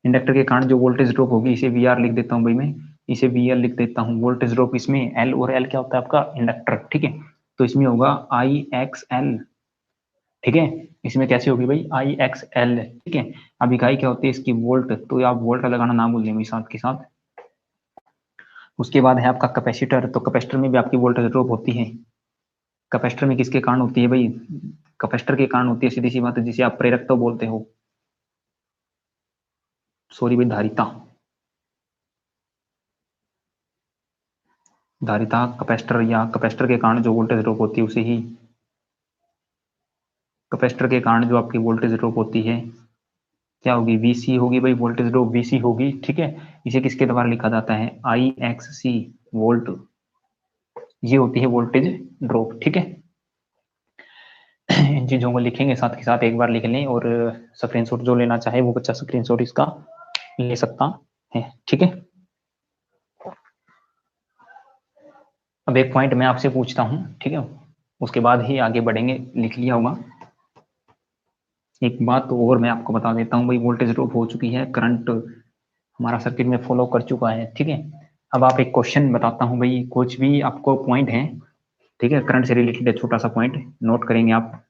इंडक्टर के कारण जो वोल्टेज ड्रॉप होगी, इसे वी आर लिख देता हूँ भाई मैं, इसे वी एल लिख देता हूँ। वोल्टेज ड्रॉप इसमें एल, और एल क्या होता है आपका, इंडक्टर, ठीक है। तो इसमें होगा आई एक्स एल, ठीक है। इसमें कैसे होगी भाई, आई एक्स एल, ठीक है। अब इकाई क्या होती है इसकी, वोल्ट, तो आप वोल्ट लगाना ना भूल लेंगे साथ के साथ। उसके बाद है आपका कैपेसिटर, तो कैपेसिटर में भी आपकी वोल्टेज ड्रॉप होती है। कैपेसिटर में किसके कारण होती है भाई, कैपेसिटर के कारण होती है, सीधी सी बात है, जिसे आप प्रेरकत्व तो बोलते हो, सॉरी भाई, धारिता, धारिता कैपेसिटर, या कैपेसिटर के कारण जो वोल्टेज ड्रॉप होती है उसे ही, कैपेसिटर के कारण जो आपकी वोल्टेज ड्रॉप होती है क्या होगी, वीसी होगी भाई, वोल्टेज ड्रॉप वीसी होगी, ठीक है। इसे किसके द्वारा लिखा जाता है, आई एक्स सी वोल्ट, ये होती है वोल्टेज ड्रॉप, ठीक है। इन चीजों को लिखेंगे साथ के साथ, एक बार लिख लें, और स्क्रीनशॉट जो लेना चाहे वो बच्चा स्क्रीनशॉट इसका ले सकता है, ठीक है। अब एक पॉइंट मैं आपसे पूछता हूँ, ठीक है, उसके बाद ही आगे बढ़ेंगे, लिख लिया होगा। एक बात तो और मैं आपको बता देता हूँ भाई, वोल्टेज ड्रॉप हो चुकी है, करंट हमारा सर्किट में फॉलो कर चुका है, ठीक है। अब आप एक क्वेश्चन बताता हूँ भाई, कुछ भी आपको पॉइंट है, ठीक है, करंट से रिलेटेड है, छोटा सा पॉइंट नोट करेंगे आप,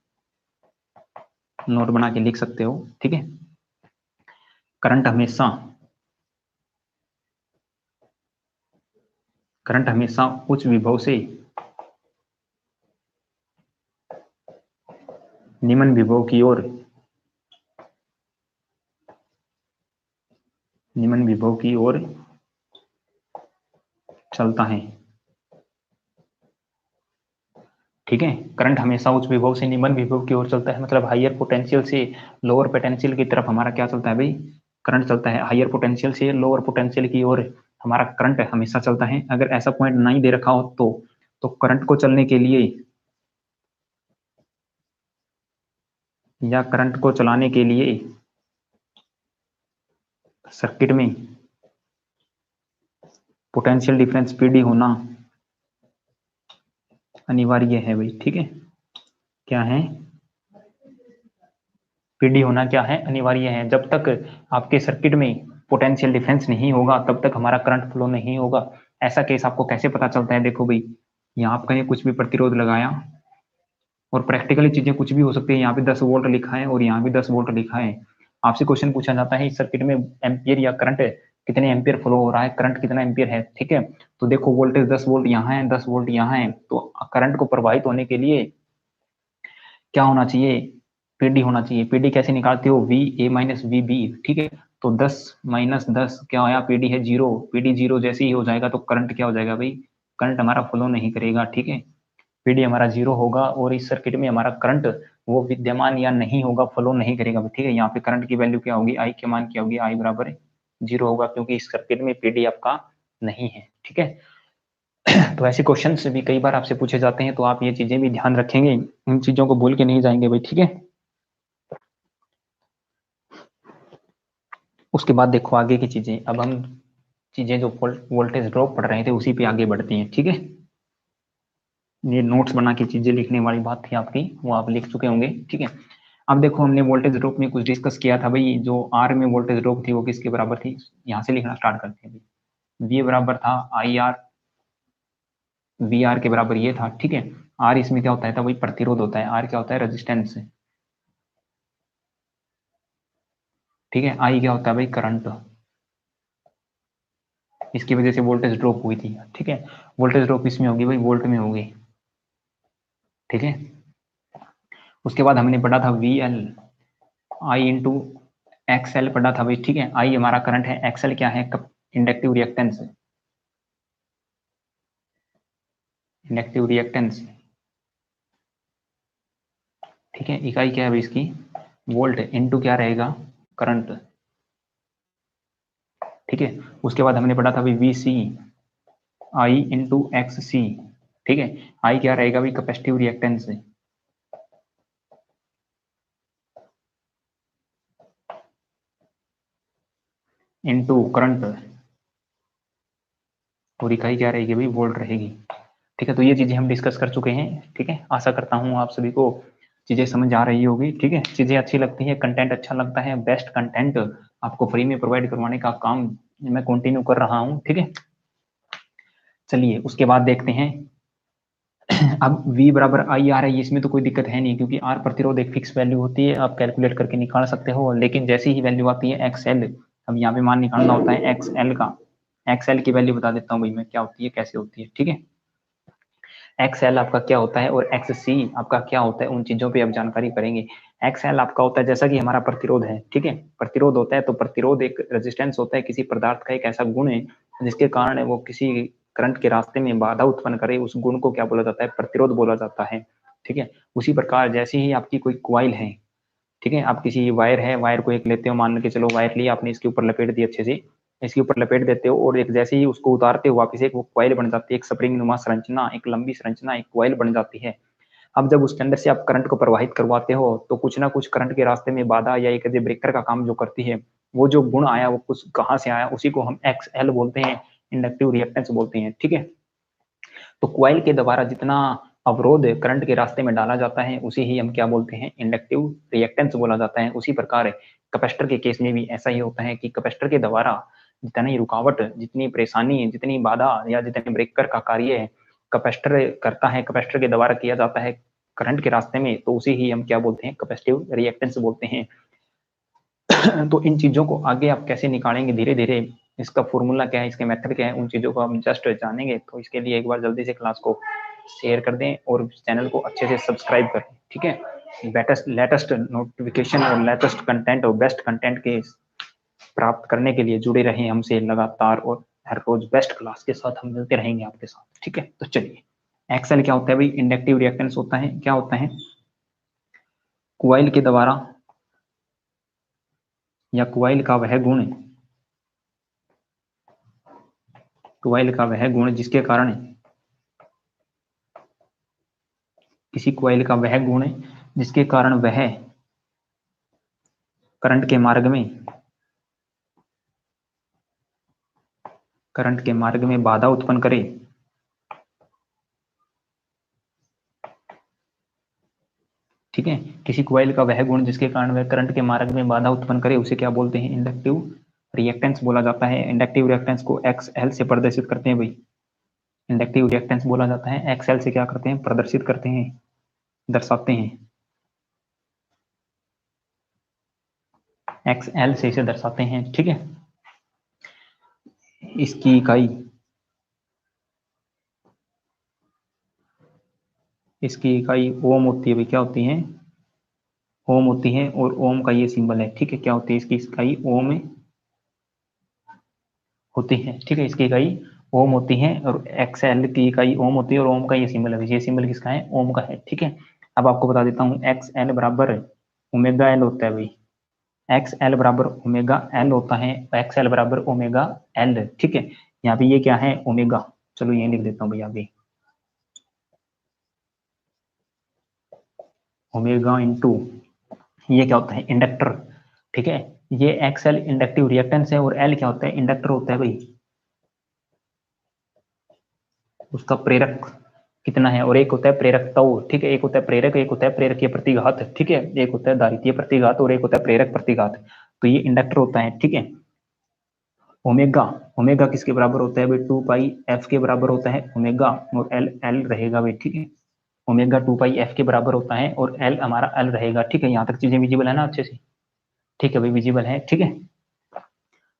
नोट बना के लिख सकते हो, ठीक है। करंट हमेशा उच्च विभव से निम्न विभव की ओर निम्न विभव की ओर चलता है। ठीक है, करंट हमेशा उच्च विभव से निम्न विभव की ओर चलता है, मतलब हायर पोटेंशियल से लोअर पोटेंशियल की तरफ हमारा क्या चलता है भाई, करंट चलता है। हायर पोटेंशियल से लोअर पोटेंशियल की ओर हमारा करंट हमेशा चलता है। अगर ऐसा पॉइंट नहीं दे रखा हो तो करंट को चलने के लिए या करंट को चलाने के लिए सर्किट में पोटेंशियल डिफरेंस पीडी होना अनिवार्य है भाई। ठीक है, क्या है, पीडी होना क्या है, अनिवार्य है। जब तक आपके सर्किट में पोटेंशियल डिफरेंस नहीं होगा तब तक हमारा करंट फ्लो नहीं होगा। ऐसा केस आपको कैसे पता चलता है, देखो भाई, यहाँ आपका ये कुछ भी प्रतिरोध लगाया और प्रैक्टिकली चीजें कुछ भी हो सकती है। यहाँ पे 10 वोल्ट लिखा है और यहाँ भी 10 वोल्ट लिखा है। आपसे क्वेश्चन पूछा जाता है इस सर्किट में एम्पियर या करंट कितने एम्पियर फ्लो हो रहा है, करंट कितना एम्पियर है। ठीक है, तो देखो वोल्टेज 10 वोल्ट यहाँ है, 10 वोल्ट यहाँ है, तो करंट को प्रवाहित होने के लिए क्या होना चाहिए, पीडी होना चाहिए। पीडी कैसे निकालते हो, V A minus V B. ठीक है, तो 10 माइनस 10 क्या आया, पीडी है 0। पीडी 0 जैसे ही हो जाएगा तो करंट क्या हो जाएगा भाई, करंट हमारा फ्लो नहीं करेगा। ठीक है, पीडी हमारा 0 होगा और इस सर्किट में हमारा करंट वो विद्यमान या नहीं होगा, फ्लो नहीं करेगा। ठीक है, यहाँ पे करंट की वैल्यू क्या होगी, आई के मान क्या होगी, आई बराबर 0 होगा, क्योंकि इस सर्किट में पीडी आपका नहीं है। ठीक है, तो ऐसे क्वेश्चन भी कई बार आपसे पूछे जाते हैं, तो आप ये चीजें भी ध्यान रखेंगे, इन चीजों को भूल के नहीं जाएंगे भाई। ठीक है, उसके बाद देखो आगे की चीजें। अब हम चीजें जो वोल्टेज ड्रॉप पढ़ रहे थे उसी पे आगे बढ़ते हैं। ठीक है, ये नोट्स बना के चीजें लिखने वाली बात थी आपकी, वो आप लिख चुके होंगे। ठीक है, अब देखो हमने वोल्टेज ड्रॉप में कुछ डिस्कस किया था भाई, जो आर में वोल्टेज ड्रॉप थी वो किसके बराबर थी, यहाँ से लिखना स्टार्ट करते हैं। वी बराबर था आई आर, वी आर के बराबर ये था। ठीक है, आर इसमें क्या होता है, तो भाई प्रतिरोध होता है, आर क्या होता है, रेजिस्टेंस। ठीक है, आई क्या होता है भाई, करंट, इसकी वजह से वोल्टेज ड्रॉप हुई थी। ठीक है, वोल्टेज ड्रॉप इसमें होगी भाई, वोल्ट में होगी। ठीक है, उसके बाद हमने पढ़ा था V L I into x L पढ़ा था भाई। ठीक है, आई हमारा करंट है, एक्सएल क्या है, इंडक्टिव रिएक्टेंस, इंडक्टिव रिएक्टेंस। ठीक है, इकाई क्या है भाई इसकी, वोल्ट, इनटू क्या रहेगा, करंट। ठीक है, उसके बाद हमने पढ़ा था भाई V C I into X C. ठीक है, आई क्या रहेगा भाई, कैपेसिटिव रिएक्टेंस इंटू करंट, और इकाई क्या रहेगी भाई, वोल्ट रहेगी। ठीक है, तो ये चीजें हम डिस्कस कर चुके हैं। ठीक है, आशा करता हूँ आप सभी को चीजें समझ आ रही होगी। ठीक है, चीजें अच्छी लगती है, कंटेंट अच्छा लगता है, बेस्ट कंटेंट आपको फ्री में प्रोवाइड करवाने का काम मैं कंटिन्यू कर रहा हूँ। ठीक है, चलिए उसके बाद देखते हैं। अब V बराबर आई आर है, इसमें तो कोई दिक्कत है नहीं, क्योंकि R प्रतिरोध एक फिक्स वैल्यू होती है, आप कैलकुलेट करके निकाल सकते हो। लेकिन जैसे ही वैल्यू आती है XL, अब यहाँ पे मान निकालना होता है XL का। XL की वैल्यू बता देता हूँ भाई मैं, क्या होती है, कैसे होती है। ठीक है, XL आपका क्या होता है और XC आपका क्या होता है, उन चीजों पे अब जानकारी करेंगे। XL आपका होता है जैसा कि हमारा प्रतिरोध है। ठीक है, प्रतिरोध होता है, तो प्रतिरोध एक रेजिस्टेंस होता है, किसी पदार्थ का एक ऐसा गुण है जिसके कारण वो किसी करंट के रास्ते में बाधा उत्पन्न करे, उस गुण को क्या बोला जाता है, प्रतिरोध बोला जाता है। ठीक है, उसी प्रकार जैसे ही आपकी कोई क्वाइल है, ठीक है, आप किसी वायर है, वायर को एक लेते हो, मान के चलो वायर लिया आपने, इसके ऊपर लपेट दी अच्छे से, इसके ऊपर लपेट देते हो, और एक जैसे ही उसको उतारते हो वापस एक वो क्वाइल बन जाती है, एक स्प्रिंग नुमा संरचना, एक लंबी संरचना, एक क्वाइल बन जाती है। अब जब उसके अंदर से आप करंट को प्रवाहित करवाते हो तो कुछ ना कुछ करंट के रास्ते में बाधा या एक ब्रेकर का काम जो करती है, वो जो गुण आया वो कुछ कहाँ से आया, उसी को हम XL बोलते हैं, इंडक्टिव रिएक्टेंस बोलते हैं। ठीक है, तो क्वाइल के द्वारा जितना अवरोध करंट के रास्ते में डाला जाता है उसे ही हम क्या बोलते हैं, इंडक्टिव रिएक्टेंस बोला जाता है। उसी प्रकार कैपेसिटर के केस में भी ऐसा ही होता है कि कैपेसिटर के द्वारा जितनी रुकावट, जितनी परेशानी, जितनी बाधा या जितने ब्रेकर का कार्य कैपेसिटर करता है, कैपेसिटर के द्वारा किया जाता है करंट के रास्ते में, तो उसे ही हम क्या बोलते हैं, कैपेसिटिव रिएक्टेंस बोलते हैं। तो इन चीजों को आगे आप कैसे निकालेंगे धीरे धीरे, इसका फॉर्मूला क्या है, इसके मेथड क्या है, उन चीजों को हम जस्ट जानेंगे। तो इसके लिए एक बार जल्दी से क्लास को शेयर कर दें और चैनल को अच्छे से सब्सक्राइब करें। ठीक है, लेटेस्ट नोटिफिकेशन और लेटेस्ट कंटेंट और बेस्ट कंटेंट के प्राप्त करने के लिए जुड़े रहें हमसे लगातार, और हर रोज बेस्ट क्लास के साथ हम मिलते रहेंगे आपके साथ। ठीक है, तो चलिए, एक्सएल क्या होता है भाई? इंडक्टिव रिएक्टेंस होता है। क्या होता है? क्वाइल के द्वारा या क्वाइल का वह गुण, क्वाइल का वह गुण जिसके कारण, किसी क्वाइल का वह गुण जिसके कारण वह करंट के मार्ग में, करंट के मार्ग में बाधा उत्पन्न करे, ठीक है, किसी क्वाइल का वह गुण जिसके कारण वह करंट के मार्ग में बाधा उत्पन्न करे, उसे क्या बोलते हैं? इंडक्टिव रिएक्टेंस बोला जाता है। इंडक्टिव रिएक्टेंस को एक्सएल से प्रदर्शित करते हैं भाई। इंडक्टिव रिएक्टेंस बोला जाता है, एक्सएल से क्या करते हैं? प्रदर्शित करते हैं, दर्शाते हैं। एक्सएल से इसे दर्शाते हैं। ठीक है, इसकी इकाई, इसकी इकाई ओम होती है भाई। क्या होती है? ओम होती है, और ओम का ये सिंबल है। ठीक है, क्या होती है? इसकी इकाई ओम होती है। ठीक है, इसकी इकाई ओम होती है, और एक्सएल की इकाई ओम होती है, और ओम का ये सिंबल है। ये सिंबल किसका है? ओम का है। ठीक है, अब आपको बता देता हूँ, एक्सएल बराबर ओमेगा एल होता है भाई। एक्सएल बराबर ओमेगा एल होता है, एक्सएल बराबर ओमेगा एल। ठीक है, यहाँ पे ये क्या है? ओमेगा। चलो ये लिख देता हूँ भैया अभी, ओमेगा इंटू ये क्या होता है? इंडक्टर। ठीक है, ये एक्सएल इंडक्टिव रिएक्टेंस है, और एल क्या होता है? इंडक्टर होता है भाई। उसका प्रेरक कितना है? और एक होता है प्रेरक तव। ठीक है, एक होता है प्रेरक, एक होता है प्रेरकीय प्रतिघात। ठीक है, एक होता है धारितीय प्रतिघात, और एक होता है प्रेरक प्रतिघात। तो ये इंडक्टर होता है। ठीक है, ओमेगा, ओमेगा किसके बराबर होता है भाई? 2 पाई एफ के बराबर होता है ओमेगा, और एल एल रहेगा भाई। ठीक है, ओमेगा 2 पाई एफ के बराबर होता है, और एल हमारा एल रहेगा। ठीक है, यहाँ तक चीजें विजिबल है ना अच्छे से? ठीक है भाई, विजिबल है। ठीक है,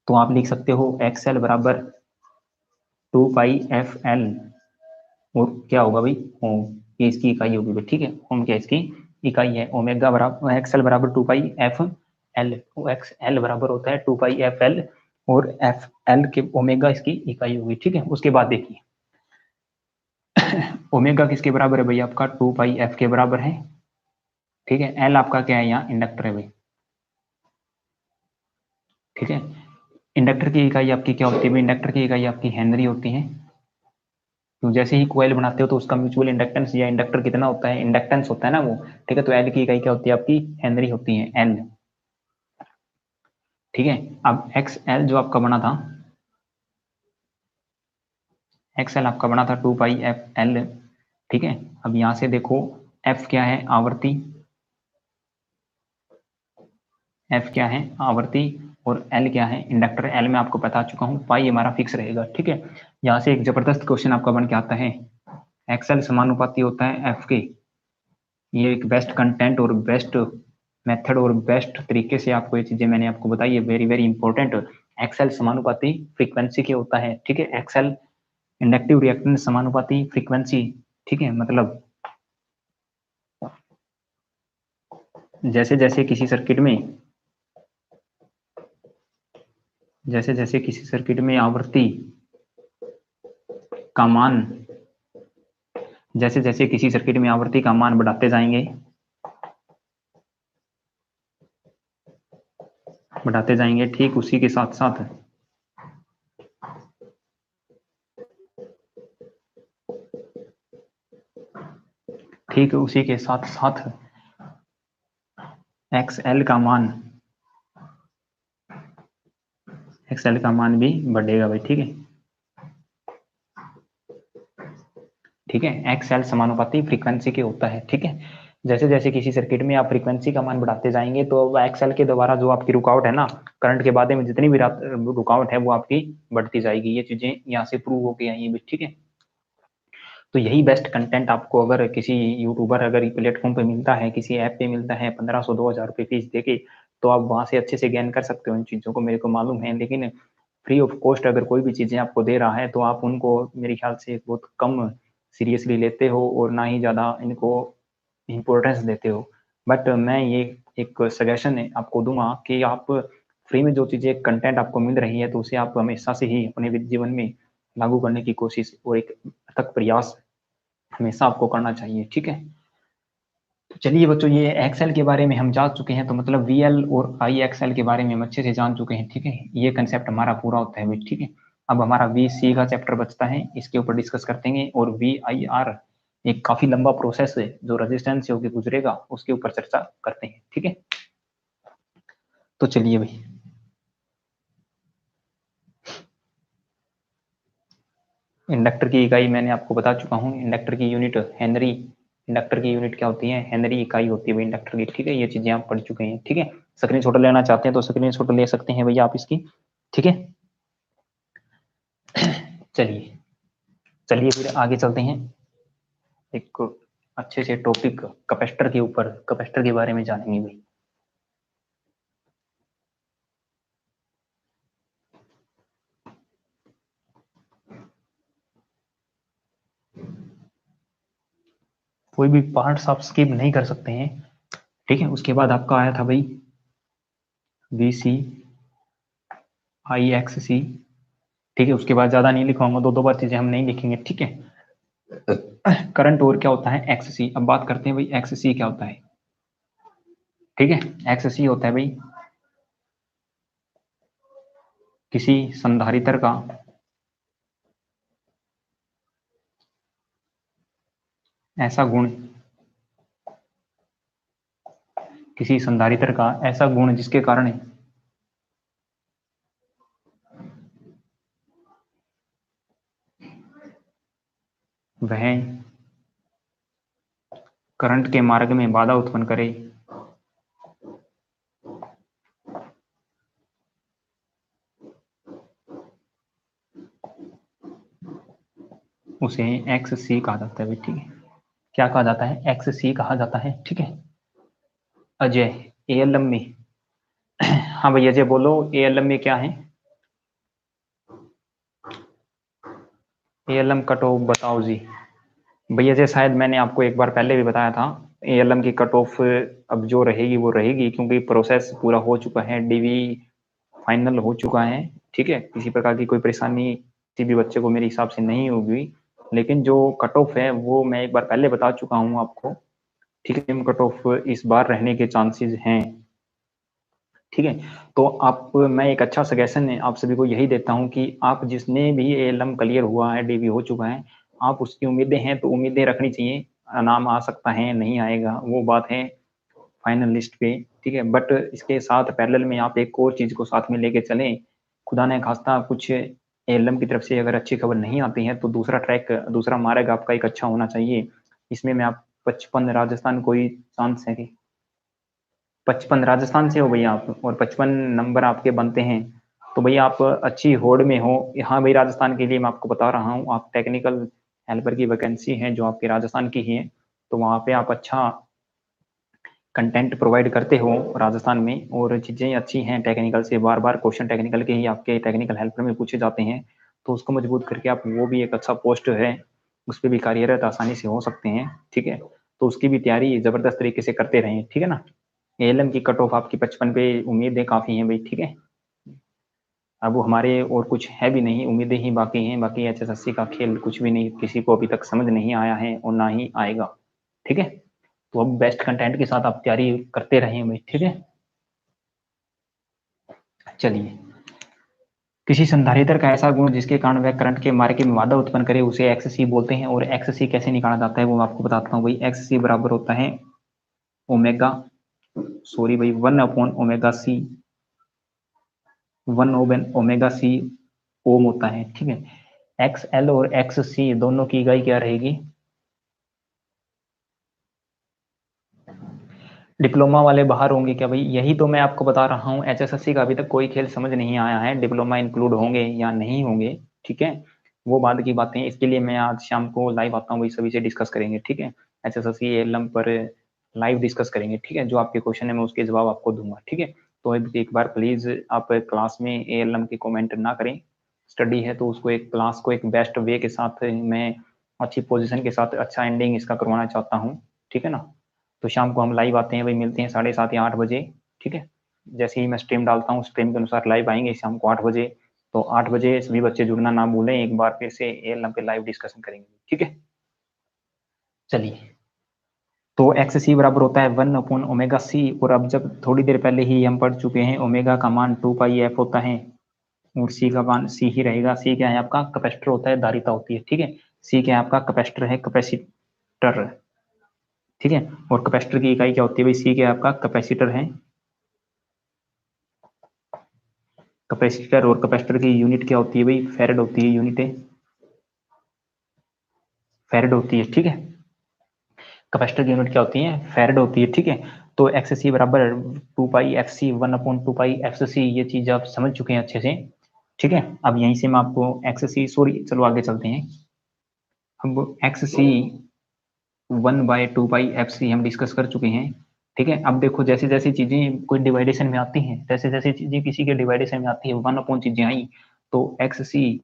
तो आप लिख सकते हो एक्स एल बराबर 2 पाई एफ एल, और क्या होगा भाई? ओम। ये इसकी इकाई होगी भाई। ठीक है, ओम क्या इसकी इकाई है? ओमेगा बराबर एक्स एल बराबर 2 पाई एफ एल, एक्स एल बराबर होता है 2 पाई एफ एल, और एफ एल के ओमेगा इसकी इकाई होगी। ठीक है, उसके बाद देखिए, ओमेगा किसके बराबर है भाई? आपका 2 पाई एफ के बराबर है। ठीक है, एल आपका क्या है? यहाँ इंडक्टर है भाई। ठीक है, इंडक्टर की इकाई आपकी क्या होती है भाई? इंडक्टर की इकाई आपकी हेनरी होती है। तो जैसे ही कोयल बनाते हो तो उसका म्यूचुअल इंडक्टेंस या इंडक्टर कितना होता है? इंडक्टेंस होता है ना वो। ठीक है, तो एल की इकाई क्या होती है आपकी? हेनरी होती है, एल। ठीक है, अब एक्स एल जो आपका बना था, एक्स एल आपका बना था 2 पाई एफ एल। ठीक है, अब यहां से देखो, एफ क्या है? आवर्ती। एफ क्या है? आवर्ती। और एल क्या है? इंडक्टर। एल में आपको बता चुका हूं, पाई हमारा फिक्स रहेगा। ठीक है, यहां से एक जबरदस्त क्वेश्चन आपका बन के आता है, एक्सएल समानुपाती होता है एफ के। ये एक बेस्ट कंटेंट और बेस्ट मेथड और बेस्ट तरीके से आपको ये चीजें मैंने आपको बताई है, वेरी वेरी इंपॉर्टेंट। एक्सएल समानुपाती फ्रीक्वेंसी के होता है। ठीक है, एक्सएल इंडक्टिव रिएक्टेंस समानुपाती फ्रीक्वेंसी। ठीक है, मतलब जैसे जैसे किसी सर्किट में, जैसे जैसे किसी सर्किट में आवृत्ति का मान, जैसे जैसे किसी सर्किट में आवृत्ति का मान बढ़ाते जाएंगे, बढ़ाते जाएंगे, ठीक उसी के साथ साथ, ठीक उसी के साथ साथ एक्सएल का मान, एक्सएल का मान भी बढ़ेगा भाई। ठीक है, ठीक है, एक्सएल समानुपाती फ्रीक्वेंसी के होता है। ठीक है, जैसे जैसे किसी सर्किट में आप फ्रीक्वेंसी का मान बढ़ाते जाएंगे तो एक्सएल के द्वारा जो आपकी रुकावट है ना, करंट के बारे में जितनी भी रुकावट है वो आपकी बढ़ती जाएगी। ये चीजें यहाँ से प्रूव होके आई है। ठीक है, तो यही बेस्ट कंटेंट आपको अगर किसी यूट्यूबर अगर प्लेटफॉर्म पे मिलता है, किसी ऐप पे मिलता है, 1500-2000 रुपये फीस देके, तो आप वहां से अच्छे से ज्ञान कर सकते हो इन चीजों को, मेरे को मालूम है। लेकिन फ्री ऑफ कॉस्ट अगर कोई भी चीजें आपको दे रहा है तो आप उनको मेरे ख्याल से बहुत कम सीरियसली लेते हो, और ना ही ज्यादा इनको इम्पोर्टेंस देते हो। बट मैं ये एक सजेशन आपको दूंगा कि आप फ्री में जो चीज़ें कंटेंट आपको मिल रही है तो उसे आप हमेशा से ही अपने जीवन में लागू करने की कोशिश और एक अथक प्रयास हमेशा आपको करना चाहिए, ठीक है? तो चलिए बच्चों, ये एक्सेल के बारे में हम जान चुके हैं, तो मतलब वीएल और आई एक्सेल के बारे में हम अच्छे से जान चुके हैं, ठीक है? ये कंसेप्ट हमारा पूरा होता है भाई, ठीक है? अब हमारा वीसी का चैप्टर बचता है, इसके ऊपर डिस्कस करते हैं। और वीआईआर एक काफी लंबा प्रोसेस है जो रेजिस्टेंस से होकर गुजरेगा, उसके ऊपर चर्चा करते हैं, ठीक है? तो चलिए भाई, इंडक्टर की इकाई मैंने आपको बता चुका हूँ। इंडक्टर की यूनिट हेनरी, इंडक्टर की यूनिट क्या होती है? हेनरी इकाई होती है भाई इंडक्टर की, ठीक है? ये चीजें आप पढ़ चुके हैं, ठीक है? स्क्रीनशॉट लेना चाहते हैं तो स्क्रीनशॉट ले सकते हैं भैया आप इसकी, ठीक है? चलिए चलिए फिर आगे चलते हैं एक अच्छे से टॉपिक कैपेसिटर के ऊपर, कैपेसिटर के बारे में जानेंगे भाई। कोई भी पार्ट्स आप स्किप नहीं कर सकते हैं, ठीक है? उसके बाद आपका आया था भाई वी सी आई एक्स सी, ठीक है? उसके बाद ज्यादा नहीं लिखवाऊंगा, दो दो बार चीजें हम नहीं लिखेंगे, ठीक है? करंट और क्या होता है? एक्स सी। अब बात करते हैं भाई एक्स सी क्या होता है, ठीक है? एक्स सी होता है भाई किसी संधारित्र का ऐसा गुण, किसी संधारित्र का ऐसा गुण जिसके कारण वह करंट के मार्ग में बाधा उत्पन्न करे, उसे एक्स सी कहा जाता है, ठीक है? क्या कहा जाता है? एक्स सी कहा जाता है, ठीक है? अजय एएलएम में, हाँ भाई अजय बोलो, एएलएम में क्या है? एएलएम कट ऑफ बताओ जी। भैया जी शायद मैंने आपको एक बार पहले भी बताया था, एएलएम की कट ऑफ अब जो रहेगी वो रहेगी, क्योंकि प्रोसेस पूरा हो चुका है, डीवी फाइनल हो चुका है, ठीक है? किसी प्रकार की कोई परेशानी किसी भी बच्चे को मेरे हिसाब से नहीं होगी, लेकिन जो कट ऑफ है वो मैं एक बार पहले बता चुका हूँ आपको, ठीक है? कट ऑफ इस बार रहने के चांसेस हैं, ठीक है? तो आप, मैं एक अच्छा सजेशन है आप सभी को यही देता हूँ कि आप जिसने भी एएलएम क्लियर हुआ है, डीवी हो चुका है, आप उसकी उम्मीदें हैं तो उम्मीदें रखनी चाहिए। नाम आ सकता है, नहीं आएगा, वो बात है फाइनल लिस्ट पे, ठीक है? बट इसके साथ पैरेलल में आप एक और चीज को साथ में लेके चलें, खुदा ने खास्ता कुछ एएलएम की तरफ से अगर अच्छी खबर नहीं आती है तो दूसरा ट्रैक, दूसरा मार्ग आपका एक अच्छा होना चाहिए। इसमें मैं आप 55 राजस्थान कोई चांस है कि 55 राजस्थान से हो भैया आप, और 55 नंबर आपके बनते हैं, तो भैया आप अच्छी होड़ में हो। हाँ भाई, राजस्थान के लिए मैं आपको बता रहा हूँ, आप टेक्निकल हेल्पर की वैकेंसी है जो आपके राजस्थान की ही है, तो वहाँ पे आप अच्छा कंटेंट प्रोवाइड करते हो राजस्थान में, और चीज़ें अच्छी हैं टेक्निकल से, बार बार क्वेश्चन टेक्निकल के ही आपके टेक्निकल हेल्पर में पूछे जाते हैं, तो उसको मजबूत करके आप, वो भी एक अच्छा पोस्ट है, उस पर भी कार्यरत आसानी से हो सकते हैं, ठीक है? तो उसकी भी तैयारी जबरदस्त तरीके से करते रहें, ठीक है ना? एएलएम की कट ऑफ आपकी 55 पे उम्मीदें काफी हैं भाई, ठीक है? अब वो हमारे और कुछ है भी नहीं, उम्मीदें ही बाकी हैं, बाकी एचएसएससी का खेल कुछ भी नहीं, किसी को अभी तक समझ नहीं आया है और ना ही आएगा, ठीक है? तो अब बेस्ट कंटेंट के साथ आप तैयारी करते रहें भाई, ठीक है? चलिए, किसी संधारित्र का ऐसा गुण जिसके कारण वह करंट के मार्ग में बाधा उत्पन्न करे उसे एक्स सी बोलते हैं, और एक्स सी कैसे निकाला जाता है वो मैं आपको बताता हूँ भाई। एक्स सी बराबर होता है ओमेगा, सॉरी भाई, 1/ओमेगा सी, 1/ओमेगा सी ओम होता है, ठीक है? एक्स एल और एक्स सी दोनों की इकाई क्या रहेगी? डिप्लोमा वाले बाहर होंगे क्या भाई? यही तो मैं आपको बता रहा हूँ, एचएसएससी का अभी तक कोई खेल समझ नहीं आया है, डिप्लोमा इंक्लूड होंगे या नहीं होंगे, ठीक है? वो बाद की बातें, इसके लिए मैं आज शाम को लाइव आता हूँ भाई, सभी से डिस्कस करेंगे, ठीक है? एचएसएससी एएलएम पर लाइव डिस्कस करेंगे, ठीक है? जो आपके क्वेश्चन है मैं उसके जवाब आपको दूंगा, ठीक है? तो एक बार प्लीज आप क्लास में एएलएम के कमेंट ना करें, स्टडी है तो उसको एक क्लास को एक बेस्ट वे के साथ मैं अच्छी पोजीशन के साथ अच्छा एंडिंग इसका करवाना चाहता हूँ, ठीक है ना? तो शाम को हम लाइव आते हैं भाई, मिलते हैं 7:30 या 8 बजे, ठीक है? जैसे ही मैं स्ट्रीम डालता हूँ स्ट्रीम के अनुसार लाइव आएंगे शाम को 8 बजे। तो 8 बजे सभी बच्चे जुड़ना ना भूलें, एक बार फिर से एएलएम पे लाइव डिस्कशन करेंगे, ठीक है। चलिए, तो एक्स सी बराबर होता है 1/ओमेगा सी, और अब जब थोड़ी देर पहले ही हम पढ़ चुके हैं ओमेगा का मान 2πf होता है और सी का मान सी ही रहेगा। सी क्या है आपका? कैपेसिटर होता है, धारिता होती है, ठीक है। सी क्या है आपका? कैपेसिटर है, कैपेसिटर, ठीक है। और कैपेसिटर की इकाई क्या होती है भाई? सी क्या है आपका? कैपेसिटर है, कैपेसिटर। और कैपेसिटर की यूनिट क्या होती है भाई? फैरेड होती है, यूनिट है फैरेड होती है, ठीक है। कैपेसिटर की यूनिट क्या होती है? फैरेड होती है, ठीक है। तो एक्स सी बराबर 2πfc 1/2πfc, ये चीज आप समझ चुके हैं अच्छे से, ठीक है। अब यहीं से मैं आपको एक्स सी, सॉरी चलो आगे चलते हैं। अब एक्स सी 1/2πfc हम डिस्कस कर चुके हैं, ठीक है। अब देखो जैसे जैसे चीजें कोई डिवाइडेशन में आती हैं, जैसे जैसे चीजें किसी के डिवाइडेशन में आती है, 1 चीजें आई, तो एक्स सी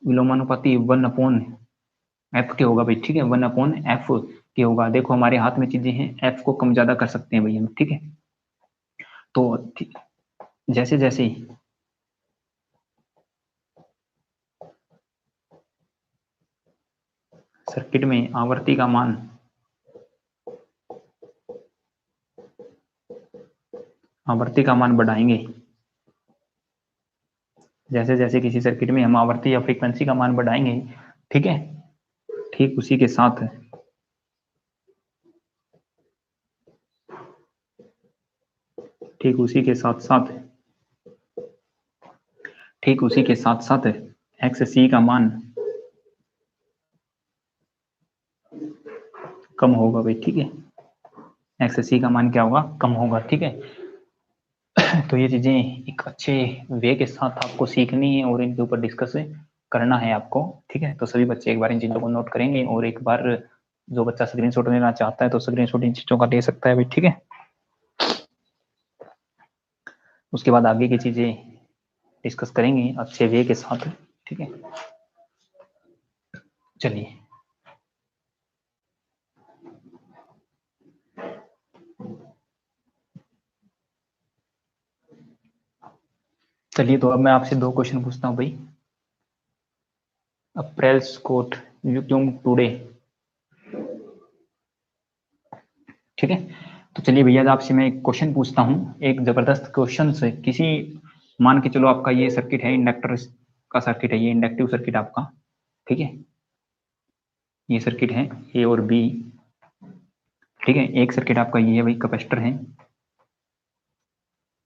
विलोमानुपाती 1/f के होगा भाई, ठीक है। 1/f के होगा। देखो हमारे हाथ में चीजें हैं, f को कम ज्यादा कर सकते हैं भाई हम, ठीक है। तो जैसे जैसे सर्किट में आवर्ती का मान बढ़ाएंगे, जैसे जैसे किसी सर्किट में हम आवर्ती या फ्रीक्वेंसी का मान बढ़ाएंगे, ठीक है, ठीक उसी के साथ एक्स सी का मान कम होगा भाई, ठीक है। एक्स सी का मान क्या होगा? कम होगा, ठीक है। तो ये चीजें एक अच्छे वे के साथ आपको सीखनी है और इनके ऊपर डिस्कस करना है आपको, ठीक है। तो सभी बच्चे एक बार इन चीजों को नोट करेंगे, और एक बार जो बच्चा स्क्रीनशॉट लेना चाहता है तो स्क्रीनशॉट इन चीजों का ले सकता है भाई, ठीक है। उसके बाद आगे की चीजें डिस्कस करेंगे अच्छे वे के साथ, ठीक है। चलिए, तो अब मैं आपसे 2 क्वेश्चन पूछता हूँ भाई। अप्रैल्स कोट यूट्यूब टुडे, ठीक है। तो चलिए भैया आपसे मैं एक क्वेश्चन पूछता हूँ, एक जबरदस्त क्वेश्चन से। किसी मान के चलो आपका ये सर्किट है, इंडक्टर का सर्किट है, ये इंडक्टिव सर्किट आपका, ठीक है। ये सर्किट है ए और बी, ठीक है। एक सर्किट आपका ये है भाई, कैपेसिटर है,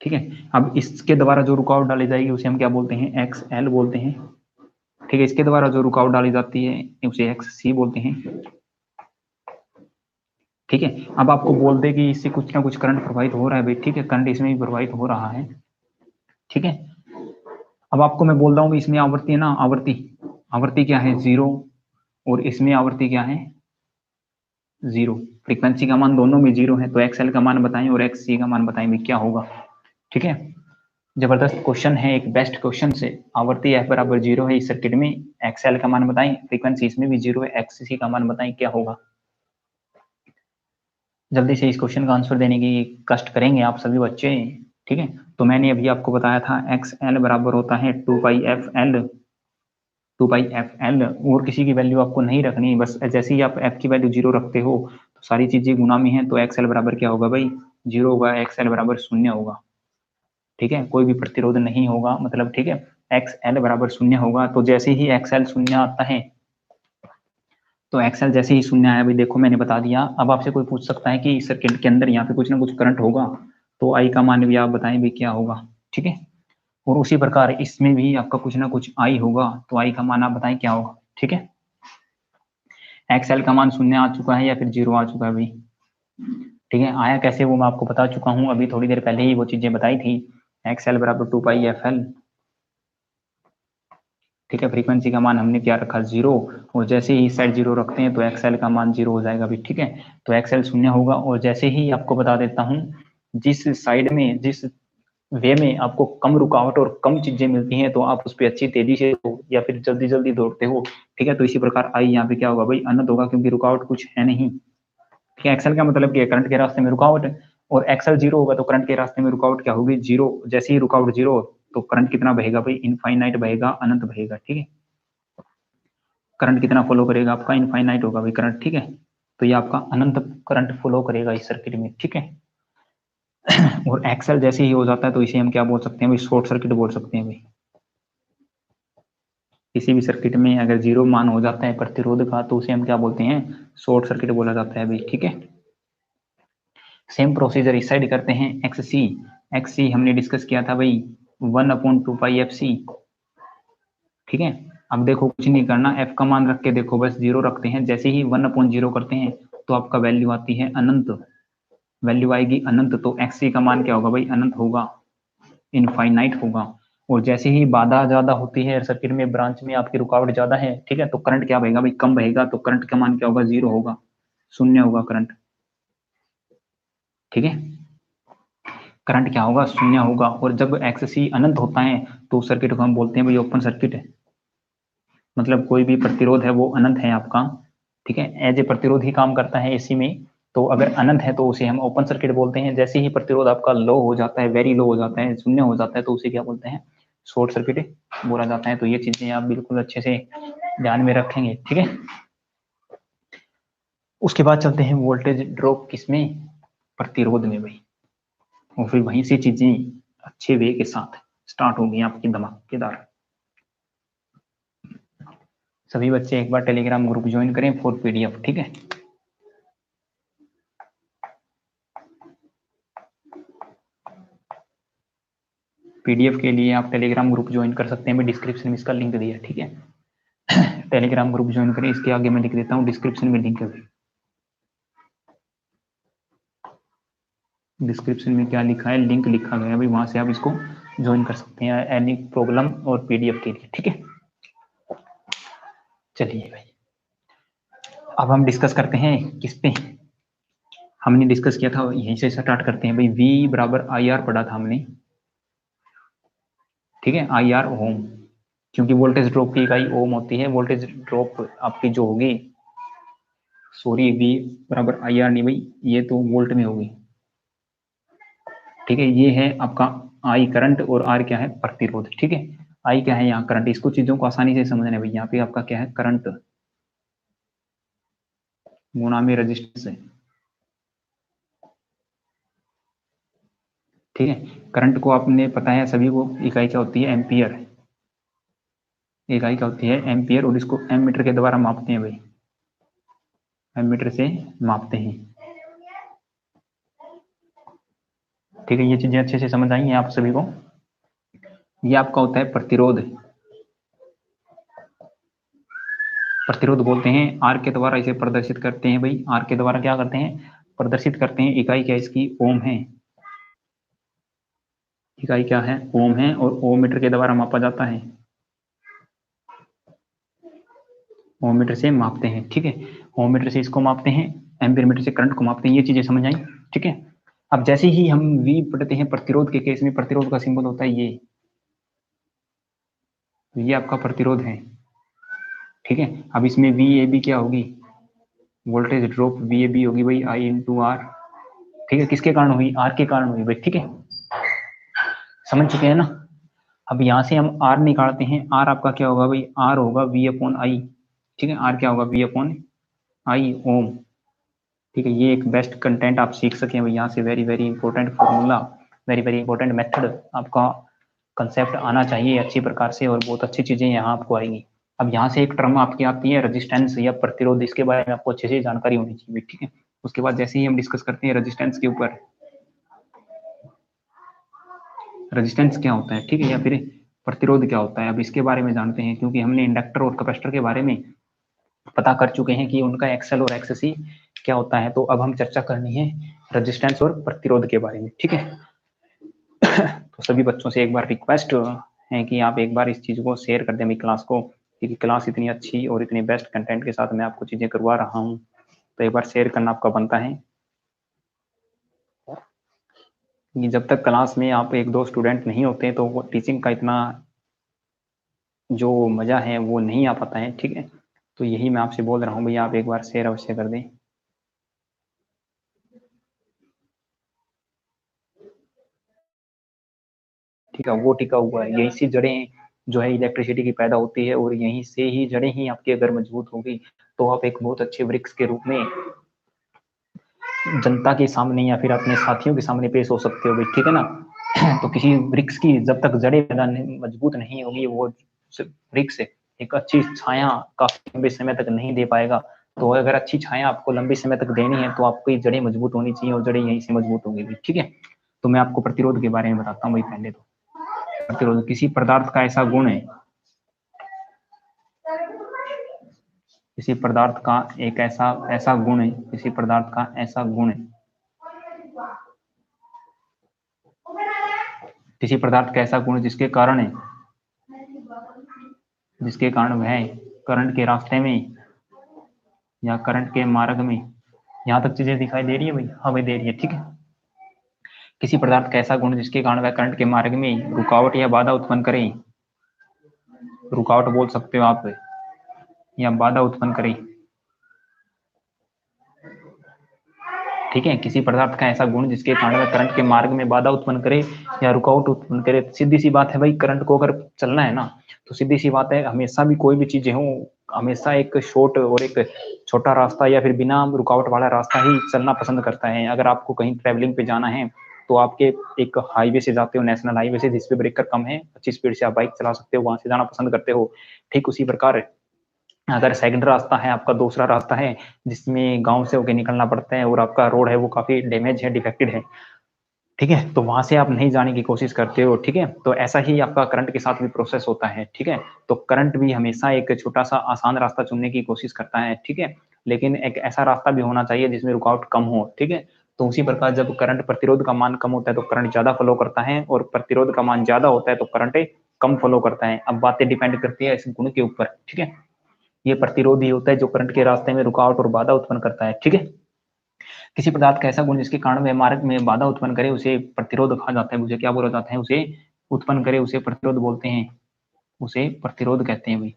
ठीक है। अब इसके द्वारा जो रुकावट डाली जाएगी उसे हम क्या बोलते हैं? एक्स एल बोलते हैं, ठीक है। इसके द्वारा जो रुकावट डाली जाती है उसे एक्स सी बोलते हैं, ठीक है। अब आपको बोल दे कि इससे कुछ ना कुछ करंट प्रवाहित हो रहा है भाई, ठीक है। करंट इसमें भी प्रवाहित हो रहा है, ठीक है। अब आपको मैं बोल रहा हूँ इसमें आवृत्ति है ना, आवृत्ति क्या है? 0, और इसमें आवृत्ति क्या है? 0। फ्रीक्वेंसी का मान दोनों में 0 है, तो एक्सएल का मान बताएं और एक्स सी का मान बताएं भी क्या होगा, ठीक है। जबरदस्त क्वेश्चन है, एक बेस्ट क्वेश्चन से। आवर्ती एफ बराबर 0 है इस सर्किट में, एक्सएल का मान बताएं, फ्रीक्वेंसी इसमें भी 0 है, एक्ससी का मान बताएं क्या होगा। जल्दी से इस क्वेश्चन का आंसर देने की कष्ट करेंगे आप सभी बच्चे, ठीक है। तो मैंने अभी आपको बताया था एक्स एल बराबर होता है 2πf एल, और किसी की वैल्यू आपको नहीं रखनी, बस जैसे ही आप एफ की वैल्यू 0 रखते हो तो सारी चीजें गुना में है, तो एक्स एल बराबर क्या होगा भाई? 0 होगा, एक्स एल बराबर 0 होगा, ठीक है। कोई भी प्रतिरोध नहीं होगा, मतलब, ठीक है। एक्स एल बराबर 0 होगा, तो जैसे ही एक्स एल 0 आता है, तो एक्सएल जैसे ही 0 आया भाई, देखो मैंने बता दिया। अब आपसे कोई पूछ सकता है कि सर्किट के अंदर यहाँ पे कुछ ना कुछ करंट होगा, तो आई का मान भी आप बताएं भी क्या होगा, ठीक है। और उसी प्रकार इसमें भी आपका कुछ ना कुछ आई होगा, तो आई का मान आप बताएं क्या होगा, ठीक है। एक्सएल का मान 0 आ चुका है या फिर 0 आ चुका है भाई, ठीक है। आया कैसे वो मैं आपको बता चुका हूँ, अभी थोड़ी देर पहले ही वो चीजें बताई थी। एक्सएल बराबर 2πfl, ठीक है। फ्रीक्वेंसी का मान हमने क्या रखा? 0, और जैसे ही इस साइड 0 रखते हैं तो एक्सएल का मान 0 हो जाएगा भी, ठीक है। तो एक्सएल 0 होगा, और जैसे ही आपको बता देता हूँ, जिस साइड में, जिस वे में आपको कम रुकावट और कम चीजें मिलती हैं, तो आप उस पर अच्छी तेजी से या फिर जल्दी जल्दी दौड़ते हो, ठीक है। तो इसी प्रकार आई यहाँ पे क्या होगा भाई? अनंत होगा, क्योंकि रुकावट कुछ है नहीं, ठीक है। एक्सएल का मतलब क्या है? करंट के रास्ते में रुकावट है। और एक्सएल जीरो होगा तो करंट के रास्ते में रुकावट क्या होगी, जीरो। जैसे ही रुकावट जीरो तो करंट कितना बहेगा भाई, इनफाइनाइट बहेगा, अनंत बहेगा, ठीक है। करंट कितना फॉलो करेगा आपका, इनफाइनाइट होगा भाई करंट, ठीक है। तो ये आपका अनंत करंट फॉलो करेगा इस सर्किट में, ठीक है। और एक्सएल जैसे ही हो जाता है तो इसे हम क्या बोल सकते हैं भाई, शॉर्ट सर्किट बोल सकते हैं भाई। किसी भी सर्किट में अगर जीरो मान हो जाता है प्रतिरोध का तो उसे हम क्या बोलते हैं, शॉर्ट सर्किट बोला जाता है भाई, ठीक है। सेम प्रोसीजर इस साइड करते हैं, एक्स सी हमने डिस्कस किया था भाई 1/2πfc, ठीक है। अब देखो कुछ नहीं करना, एफ का मान रख के देखो, बस जीरो रखते हैं। जैसे ही 1/0 करते हैं तो आपका वैल्यू आती है अनंत, वैल्यू आएगी अनंत, तो एक्स सी का मान क्या होगा भाई, अनंत होगा, इनफाइनाइट होगा। और जैसे ही बाधा ज्यादा होती है सर्किट में, ब्रांच में आपकी रुकावट ज्यादा है, ठीक है, तो करंट क्या बहेगा भाई, कम बहेगा, तो करंट का मान क्या होगा, जीरो होगा, शून्य होगा करंट, ठीक है। करंट क्या होगा, शून्य होगा। और जब एक्स सी अनंत होता है तो उस सर्किट को हम बोलते हैं भाई ओपन सर्किट है, मतलब कोई भी प्रतिरोध है वो अनंत है आपका, ठीक है, एज ए प्रतिरोध ही काम करता है एसी में। तो अगर अनंत है तो उसे हम ओपन सर्किट बोलते हैं। जैसे ही प्रतिरोध आपका लो हो जाता है, वेरी लो हो जाता है, शून्य हो जाता है, तो उसे क्या बोलते हैं, शॉर्ट सर्किट बोला जाता है। तो ये चीजें आप बिल्कुल अच्छे से ध्यान में रखेंगे, ठीक है। उसके बाद चलते हैं वोल्टेज ड्रॉप किसमें, प्रतिरोध में भाई। और फिर वहीं से चीजें अच्छे वे के साथ स्टार्ट होगी आपकी धमाकेदार। सभी बच्चे एक बार टेलीग्राम ग्रुप ज्वाइन करें फॉर पीडीएफ, ठीक है। पीडीएफ के लिए आप टेलीग्राम ग्रुप ज्वाइन कर सकते हैं, मैं डिस्क्रिप्शन में इसका लिंक दिया, ठीक है। टेलीग्राम ग्रुप ज्वाइन करें, इसके आगे मैं लिख देता हूँ डिस्क्रिप्शन में लिंक है। डिस्क्रिप्शन में क्या लिखा है, लिंक लिखा गया है भाई, वहां से आप इसको ज्वाइन कर सकते हैं एनी प्रॉब्लम और पीडीएफ के लिए, ठीक है। चलिए भाई, अब हम डिस्कस करते हैं किस पे, हमने डिस्कस किया था यहीं से स्टार्ट करते हैं भाई। V बराबर आई आर पढ़ा था हमने, ठीक है, आई आर ओम, क्योंकि वोल्टेज ड्रॉप की इकाई ओम होती है। वोल्टेज ड्रॉप आपकी जो होगी, सॉरी, V बराबर आई आर नहीं भाई, ये तो वोल्ट में होगी, ठीक है। ये है आपका आई करंट और आर क्या है, प्रतिरोध, ठीक है। आई क्या है यहाँ करंट, इसको चीजों को आसानी से समझना है भाई। यहाँ पे आपका क्या है, करंट गुणा में रेजिस्टेंस है, ठीक है। करंट को आपने पता है सभी को, इकाई क्या होती है, एम्पियर, इकाई क्या होती है, एम्पियर। और इसको एम मीटर के द्वारा मापते हैं भाई, एम मीटर से मापते हैं, ठीक है। ये चीजें अच्छे से समझ आई हैं आप सभी को। ये आपका होता है प्रतिरोध, प्रतिरोध बोलते हैं। आर के द्वारा इसे प्रदर्शित करते हैं भाई, आर के द्वारा क्या करते हैं, प्रदर्शित करते हैं। इकाई क्या इसकी, ओम है, इकाई क्या है, ओम है। और ओम मीटर के द्वारा मापा जाता है, ओम मीटर से मापते हैं, ठीक है। ओम मीटर से इसको मापते हैं, एम्पीयर मीटर से करंट को मापते हैं। ये चीजें समझ आई, ठीक है। अब जैसे ही हम V पढ़ते हैं प्रतिरोध के केस में, प्रतिरोध का सिंबल होता है ये आपका प्रतिरोध है, ठीक है। अब इसमें VAB क्या होगी, वोल्टेज ड्रॉप VAB होगी भाई I इंटू आर, ठीक है। किसके कारण हुई, आर के कारण हुई भाई, ठीक है। समझ चुके हैं ना। अब यहाँ से हम आर निकालते हैं, आर आपका क्या होगा भाई, आर होगा V अपॉन आई, ठीक है। आर क्या होगा, V अपॉन आई ओम, ठीक है। ये एक बेस्ट कंटेंट आप सीख सकें भाई यहाँ से, very very important formula, very very important method आपका कंसेप्ट आना चाहिए अच्छी प्रकार से, और बहुत अच्छी चीजें यहाँ आपको आएंगी। अब यहाँ से एक टर्म आपकी आती है रेजिस्टेंस या प्रतिरोध, इसके बारे में आपको अच्छे से जानकारी होनी चाहिए, ठीक है। उसके बाद जैसे ही हम डिस्कस करते हैं रेजिस्टेंस के ऊपर, रेजिस्टेंस क्या होता है, ठीक है, या फिर प्रतिरोध क्या होता है, अब इसके बारे में जानते हैं। क्योंकि हमने इंडक्टर और कैपेसिटर के बारे में पता कर चुके हैं कि उनका एक्सएल और एक्ससी क्या होता है, तो अब हम चर्चा करनी है रेजिस्टेंस और प्रतिरोध के बारे में, ठीक है। तो सभी बच्चों से एक बार रिक्वेस्ट है कि आप एक बार इस चीज को शेयर कर दें क्लास को, क्योंकि क्लास इतनी अच्छी और इतनी बेस्ट कंटेंट के साथ मैं आपको चीजें करवा रहा हूँ, तो एक बार शेयर करना आपका बनता है। कि जब तक क्लास में आप एक दो स्टूडेंट नहीं होते तो वो टीचिंग का इतना जो मजा है वो नहीं आ पाता है, ठीक है। तो यही मैं आपसे बोल रहा हूँ भैया, आप एक बार शेयर अवश्य कर दें। ठीक है, वो टिका हुआ है। यहीं से जड़ें जो है इलेक्ट्रिसिटी की पैदा होती है, और यहीं से ही जड़ें ही आपकी अगर मजबूत होगी तो आप एक बहुत अच्छे वृक्ष के रूप में जनता के सामने या फिर अपने साथियों के सामने पेश हो सकते हो, ठीक है ना। तो किसी वृक्ष की जब तक जड़ें पैदा मजबूत नहीं होगी, वो वृक्ष एक अच्छी छाया काफी लंबे समय तक नहीं दे पाएगा। तो अगर अच्छी छाया आपको लंबे समय तक देनी है तो आपकी जड़ें मजबूत होनी चाहिए, और जड़ें यहीं से मजबूत होंगी, ठीक है। तो मैं आपको प्रतिरोध के बारे में बताता हूँ भाई। पहले तो प्रतिरोध किसी पदार्थ का ऐसा गुण है, किसी पदार्थ का एक ऐसा ऐसा गुण है, किसी पदार्थ का ऐसा गुण है, किसी पदार्थ का ऐसा गुण जिसके कारण है, जिसके कारण वह करंट के रास्ते में या करंट के मार्ग में, यहाँ तक चीजें दिखाई दे रही है भाई? हाँ भाई दे रही है, ठीक है। किसी पदार्थ का ऐसा गुण जिसके कारण वह करंट के मार्ग में रुकावट या बाधा उत्पन्न करे, रुकावट बोल सकते हो आप, या बाधा उत्पन्न करे, ठीक है। किसी पदार्थ का ऐसा गुण जिसके कारण वह करंट के मार्ग में बाधा उत्पन्न करे या रुकावट उत्पन्न करे। सीधी सी बात है भाई, करंट को अगर चलना है ना, तो सीधी सी बात है, हमेशा भी कोई भी चीजें हो, हमेशा एक शॉर्ट और एक छोटा रास्ता या फिर बिना रुकावट वाला रास्ता ही चलना पसंद करता है। अगर आपको कहीं ट्रैवलिंग पे जाना है तो आपके एक हाईवे से जाते हो, नेशनल हाईवे से, जिसपे ब्रेकर कम है, अच्छी स्पीड से आप बाइक चला सकते हो, वहां से जाना पसंद करते हो। ठीक उसी प्रकार अगर सेकंड रास्ता है आपका, दूसरा रास्ता है जिसमें गांव से होकर निकलना पड़ता है और आपका रोड है वो काफी डैमेज है, डिफेक्टेड है, ठीक है, तो वहां से आप नहीं जाने की कोशिश करते हो, ठीक है। तो ऐसा ही आपका करंट के साथ भी प्रोसेस होता है, ठीक है। तो करंट भी हमेशा एक छोटा सा आसान रास्ता चुनने की कोशिश करता है, ठीक है, लेकिन एक ऐसा रास्ता भी होना चाहिए जिसमें रुकावट कम हो, ठीक है। तो उसी प्रकार जब करंट प्रतिरोध का मान कम होता है तो करंट ज्यादा फ्लो करता है, और प्रतिरोध का मान ज्यादा होता है तो करंट कम फ्लो करता है। अब बातें डिपेंड करती है इस गुण के ऊपर, ठीक है। ये प्रतिरोध ही होता है जो करंट के रास्ते में रुकावट और बाधा उत्पन्न करता है, ठीक है। किसी पदार्थ का ऐसा गुण जिसके कारण वह मार्ग में बाधा उत्पन्न करे उसे प्रतिरोध कहा जाता है। उसे क्या बोला जाता है? उसे उत्पन्न करे उसे प्रतिरोध बोलते हैं, उसे प्रतिरोध कहते हैं भाई।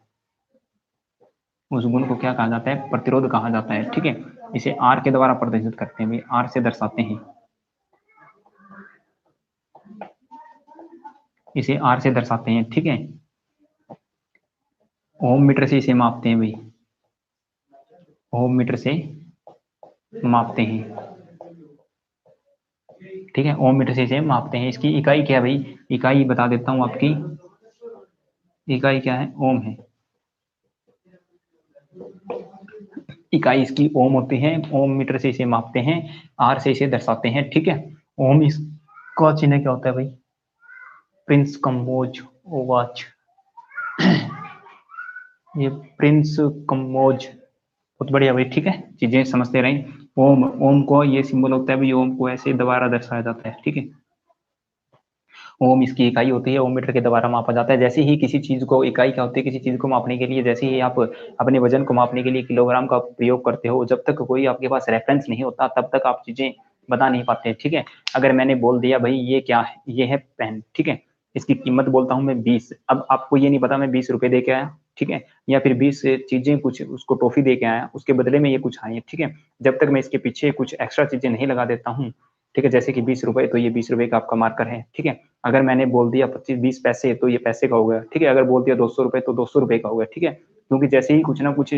उस गुण को क्या कहा जाता है? प्रतिरोध कहा जाता है, ठीक है। इसे आर के द्वारा प्रदर्शित करते हैं भाई, आर से दर्शाते हैं, इसे आर से दर्शाते हैं, ठीक है। ओम मीटर से इसे मापते हैं भाई, ओम मीटर से मापते हैं, ठीक है। ओम मीटर से इसे मापते हैं। इसकी इकाई क्या है भाई? इकाई बता देता हूं आपकी, इकाई क्या है? ओम है। इकाई इसकी ओम होती है। ओम मीटर से इसे मापते हैं, आर से इसे दर्शाते हैं, ठीक है। ओम इसका चिन्ह क्या होता है भाई? प्रिंस कम्बोज ओवाच, ये प्रिंस कम्बोज, बहुत बढ़िया भाई, ठीक है। चीजें समझते रहें। ओम, ओम को ये सिंबल होता है भाई, ओम को ऐसे दोबारा दर्शाया जाता है, ठीक है। ओम इसकी इकाई होती है, ओम मीटर के द्वारा मापा जाता है। जैसे ही किसी चीज को, इकाई क्या होती है? किसी चीज को मापने के लिए, जैसे ही आप अपने वजन को मापने के लिए किलोग्राम का प्रयोग करते हो, जब तक कोई आपके पास रेफरेंस नहीं होता तब तक आप चीजें बता नहीं पाते, ठीक है। अगर मैंने बोल दिया भाई ये क्या है, ये है पेन, ठीक है, इसकी कीमत बोलता हूँ मैं 20, अब आपको ये नहीं पता मैं 20 रुपए दे के आया, ठीक है, या फिर 20 चीजें कुछ उसको टॉफी दे के आया, उसके बदले में ये कुछ आई है, ठीक है। जब तक मैं इसके पीछे कुछ एक्स्ट्रा चीजें नहीं लगा देता हूँ, ठीक है, जैसे कि 20 रुपए, तो ये 20 रुपए का आपका मार्कर है, ठीक है। अगर मैंने बोल दिया 25-20 पैसे, तो ये पैसे का हो गया, ठीक है। अगर बोल दिया 200 रुपए, तो 200 रुपए का हो गया, ठीक है। क्योंकि जैसे ही कुछ ना कुछ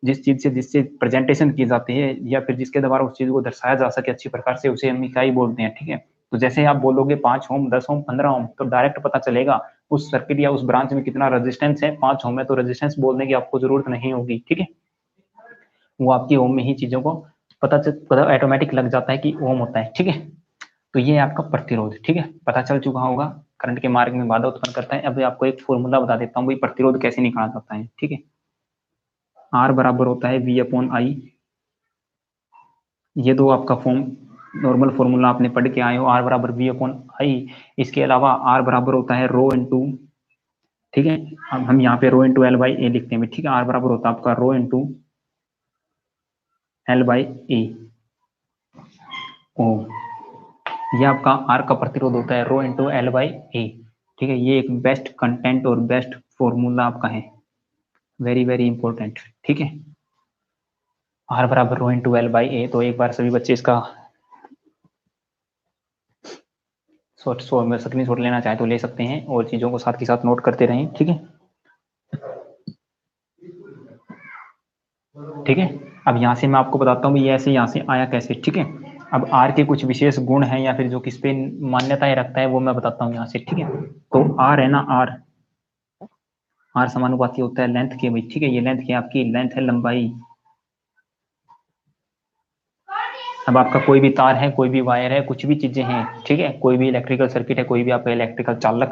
जिस चीज से, जिससे प्रेजेंटेशन की जाती है या फिर जिसके द्वारा उस चीज को दर्शाया जा सके अच्छी प्रकार से, उसे हम इकाई बोलते हैं, ठीक है। तो जैसे आप बोलोगे 5 ओम, 10 ओम, 15 ओम, तो डायरेक्ट पता चलेगा उस सर्किट या उस ब्रांच में कितना रेजिस्टेंस है। 5 ओम है तो रेजिस्टेंस बोलने की आपको जरूरत नहीं होगी, ठीक है। वो आपकी ओम में ही चीजों को पता ऑटोमेटिक लग जाता है कि ओम होता है, ठीक है। तो ये आपका प्रतिरोध, ठीक है, पता चल चुका होगा, करंट के मार्ग में बाधा उत्पन्न करता है। अब आपको एक फॉर्मूला बता देता हूँ भाई, प्रतिरोध कैसे निकाला जाता है, ठीक है। आर बराबर होता है वी अपॉन आई, ये दो आपका फॉर्म नॉर्मल फॉर्मूला आपने पढ़ के आए हो, आर बराबर वी अपॉन आई। इसके अलावा आर बराबर होता है रो इंटू, ठीक है, अब हम यहाँ पे रो इंटू एल बाई ए लिखते हैं, ठीक है। आर बराबर होता है आपका रो इंटू एल बाई ए ओम, ये आपका आर का प्रतिरोध होता है रो इंटू एल बाई ए, ठीक है। ये एक बेस्ट कंटेंट और बेस्ट फॉर्मूला आपका है, वेरी वेरी इंपॉर्टेंट, ठीक है। आर बराबर रो इंटू एल बाई ए, तो एक बार सभी बच्चे इसका स्क्रीन शॉट लेना चाहे तो ले सकते हैं और चीज़ों को साथ के साथ नोट करते रहें। ठीक है, ठीक है। अब यहाँ से मैं आपको बताता हूँ ये ऐसे यहाँ से आया कैसे। ठीक है, अब आर के कुछ विशेष गुण हैं या फिर जो किस पे मान्यताएं रखता है वो मैं बताता हूँ यहाँ से। ठीक है, तो आर है ना, आर समानुपाती होता है लेंथ के भाई। ठीक है, ये लेंथ की आपकी लेंथ है लंबाई। अब आपका कोई भी तार है, कोई भी वायर है, कुछ भी चीजें हैं, ठीक है, कोई भी इलेक्ट्रिकल सर्किट है, कोई भी आपका इलेक्ट्रिकल चालक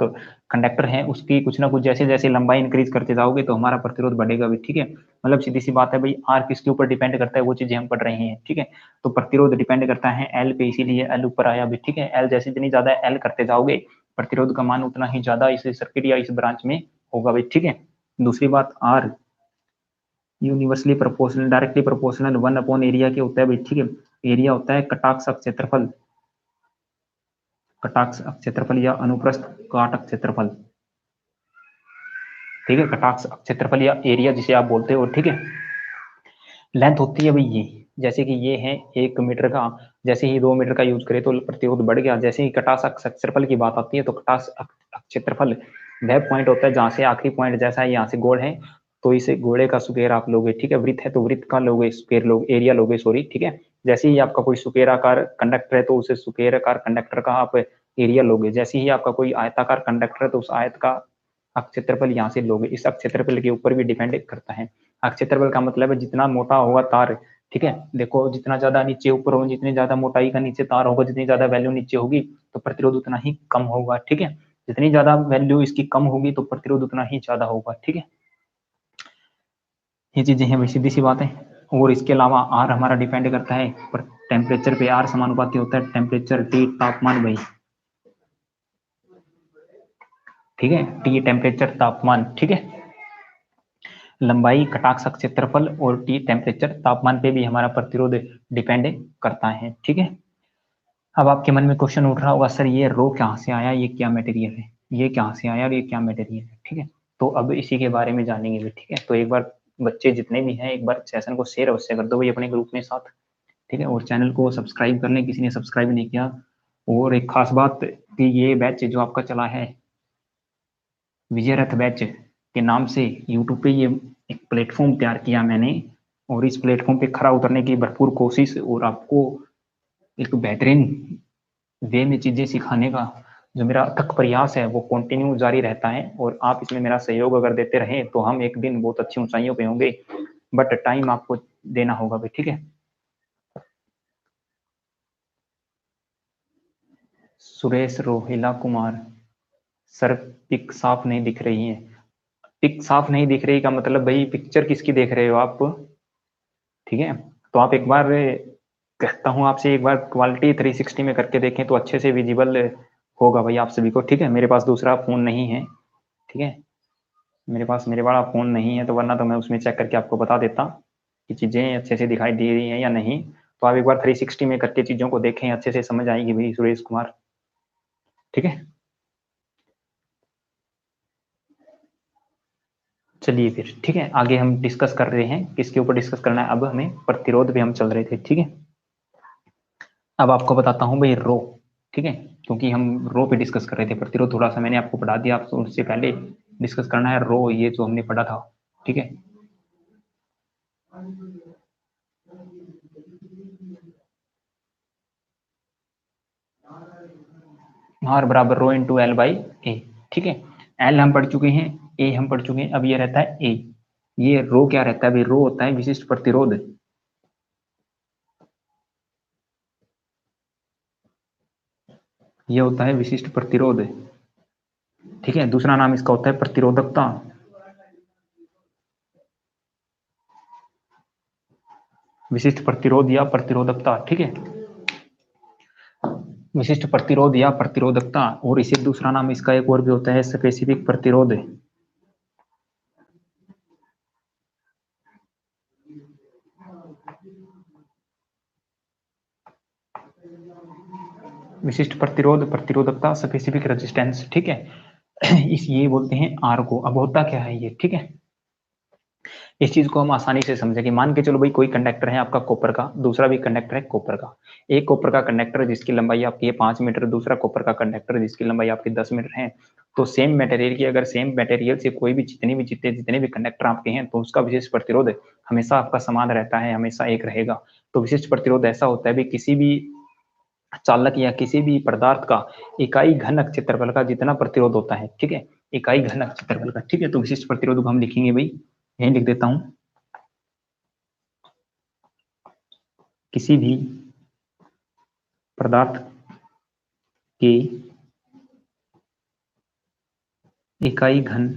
कंडक्टर है, उसकी कुछ ना कुछ जैसे जैसे लंबाई इंक्रीज करते जाओगे तो हमारा प्रतिरोध बढ़ेगा भी। ठीक है, मतलब सीधी सी बात है भाई, आर किसके ऊपर डिपेंड करता है वो चीजें हम पढ़ रहे हैं। ठीक है, तो प्रतिरोध डिपेंड करता है एल पे, इसीलिए एल ऊपर आया भी। ठीक है, एल जैसे जितनी ज्यादा एल करते जाओगे प्रतिरोध का मान उतना ही ज्यादा इस सर्किट या इस ब्रांच में होगा भाई। ठीक है, दूसरी बात, R universally proportional, directly proportional 1 upon area के होता है भाई। ठीक है, एरिया होता है कटाक्ष क्षेत्रफल, कटाक्ष क्षेत्रफल या अनुप्रस्थ काट क्षेत्रफल। ठीक है, कटाक्ष क्षेत्रफल या एरिया जिसे आप बोलते हो। ठीक है, लेंथ होती है भाई ये, जैसे कि ये है 1 मीटर का, जैसे ही 2 मीटर का यूज करें तो प्रतिरोध बढ़ गया। जैसे ही कटाक्ष क्षेत्रफल की बात आती है तो कटाक्ष क्षेत्रफल वह पॉइंट होता है जहां से आखिरी पॉइंट, जैसा है यहाँ से गोल है तो इसे गोले का स्क्वायर आप लोगे। ठीक है, वृत्त है तो वृत्त का लोगे, स्क्वायर लोग, एरिया लोगे, सॉरी। ठीक है, जैसे ही आपका कोई स्क्वायर आकार कंडक्टर है तो उसे स्क्वायर आकार कंडक्टर का आप एरिया लोगे। जैसे ही आपका कोई आयताकार कंडक्टर है तो उस आयत का क्षेत्रफल यहाँ से लोगे। इस क्षेत्रफल के ऊपर भी डिपेंड करता है। क्षेत्रफल का मतलब है जितना मोटा होगा तार। ठीक है, देखो जितना ज्यादा नीचे ऊपर होगा, जितनी ज्यादा मोटाई का नीचे तार होगा, जितनी ज्यादा वैल्यू नीचे होगी तो प्रतिरोध उतना ही कम होगा। ठीक है, जितनी ज्यादा वैल्यू इसकी कम होगी तो प्रतिरोध उतना ही ज्यादा होगा। ठीक है, ये चीजें हैं भाई, सीधी सी बात है। और इसके अलावा आर हमारा डिपेंड करता है पर टेम्परेचर पे। आर समानुपाती होता है टेम्परेचर, टी तापमान भाई। ठीक है, टी टेम्परेचर तापमान। ठीक है, लंबाई, कटाक्ष क्षेत्रफल और टी टेम्परेचर तापमान पे भी हमारा प्रतिरोध डिपेंड करता है। ठीक है, अब आपके मन में क्वेश्चन उठ रहा होगा, सर ये रो कहाँ से आया, ये क्या मटेरियल है, ये कहाँ से आया और ये क्या मटेरियल है। ठीक है, तो अब इसी के बारे में जानेंगे भी। ठीक है, तो एक बार बच्चे जितने भी हैं एक बार सेशन को शेयर अवश्य कर दो भाई अपने ग्रुप में साथ। ठीक है, और चैनल को सब्सक्राइब कर लें किसी ने सब्सक्राइब नहीं किया। और एक खास बात कि ये बैच जो आपका चला है विजय रथ बैच के नाम से यूट्यूब पे, ये एक प्लेटफॉर्म तैयार किया मैंने और इस प्लेटफॉर्म पे खरा उतरने की भरपूर कोशिश और आपको एक बेहतरीन वे में चीजें सिखाने का जो मेरा अथक प्रयास है वो कंटिन्यू जारी रहता है। और आप इसमें मेरा सहयोग अगर देते रहे तो हम एक दिन बहुत अच्छी ऊंचाइयों पे होंगे, बट टाइम आपको देना होगा भाई। ठीक है, सुरेश रोहिला कुमार, सर पिक साफ नहीं दिख रही है। पिक साफ नहीं दिख रही का मतलब भाई पिक्चर किसकी देख रहे हो आप। ठीक है, तो आप एक बार, कहता हूँ आपसे, एक बार क्वालिटी 360 में करके देखें तो अच्छे से विजिबल होगा भाई आप सभी को। ठीक है, मेरे पास दूसरा फोन नहीं है। ठीक है, मेरे पास मेरे वाला फोन नहीं है, तो वरना तो मैं उसमें चेक करके आपको बता देता कि चीजें अच्छे से दिखाई दे रही हैं या नहीं। तो आप एक बार 360 में करके चीजों को देखें, अच्छे से समझ आएगी भाई सुरेश कुमार। ठीक है, चलिए फिर। ठीक है, आगे हम डिस्कस कर रहे हैं, किसके ऊपर डिस्कस करना है, अब हमें प्रतिरोध पे हम चल रहे थे। ठीक है, अब आपको बताता हूँ भाई रो। ठीक है, क्योंकि हम रो पे डिस्कस कर रहे थे, प्रतिरोध थोड़ा सा मैंने आपको पढ़ा दिया, आपको उससे पहले डिस्कस करना है रो, ये जो हमने पढ़ा था। ठीक है, आर बराबर रो इंटू एल बाई ए। ठीक है, एल हम पढ़ चुके हैं, ए हम पढ़ चुके हैं, अब ये रहता है ए। ये रो क्या रहता है भाई, रो होता है विशिष्ट प्रतिरोध। ये होता है विशिष्ट प्रतिरोध। ठीक है, दूसरा नाम इसका होता है प्रतिरोधकता। विशिष्ट प्रतिरोध या प्रतिरोधकता। ठीक है, विशिष्ट प्रतिरोध या प्रतिरोधकता, और इसे दूसरा नाम इसका एक और भी होता है स्पेसिफिक प्रतिरोध। विशिष्ट प्रतिरोध, प्रतिरोधकता, स्पेसिफिक रेजिस्टेंस। ठीक है, इस ये बोलते हैं आर को। अब होता क्या है ये, ठीक है, इस चीज को हम आसानी से समझें कि मान के चलो भाई कोई कंडक्टर है आपका कॉपर का, दूसरा भी कंडक्टर है कॉपर का। एक कॉपर का कंडक्टर जिसकी लंबाई आपकी है 5 मीटर, दूसरा कॉपर का कंडक्टर जिसकी लंबाई आपकी 10 मीटर है। तो सेम मटेरियल की, अगर सेम मटेरियल से कोई भी जितने भी कंडक्टर आपके हैं, तो उसका विशिष्ट प्रतिरोध हमेशा आपका समान रहता है, हमेशा एक रहेगा। तो विशिष्ट प्रतिरोध ऐसा होता है भी किसी भी चालक या किसी भी पदार्थ का इकाई घनक क्षेत्रफल का जितना प्रतिरोध होता है, ठीक है, इकाई घनक क्षेत्रफल का, ठीक है। तो विशिष्ट प्रतिरोध को हम लिखेंगे भाई, यही लिख देता हूं, किसी भी पदार्थ के इकाई घन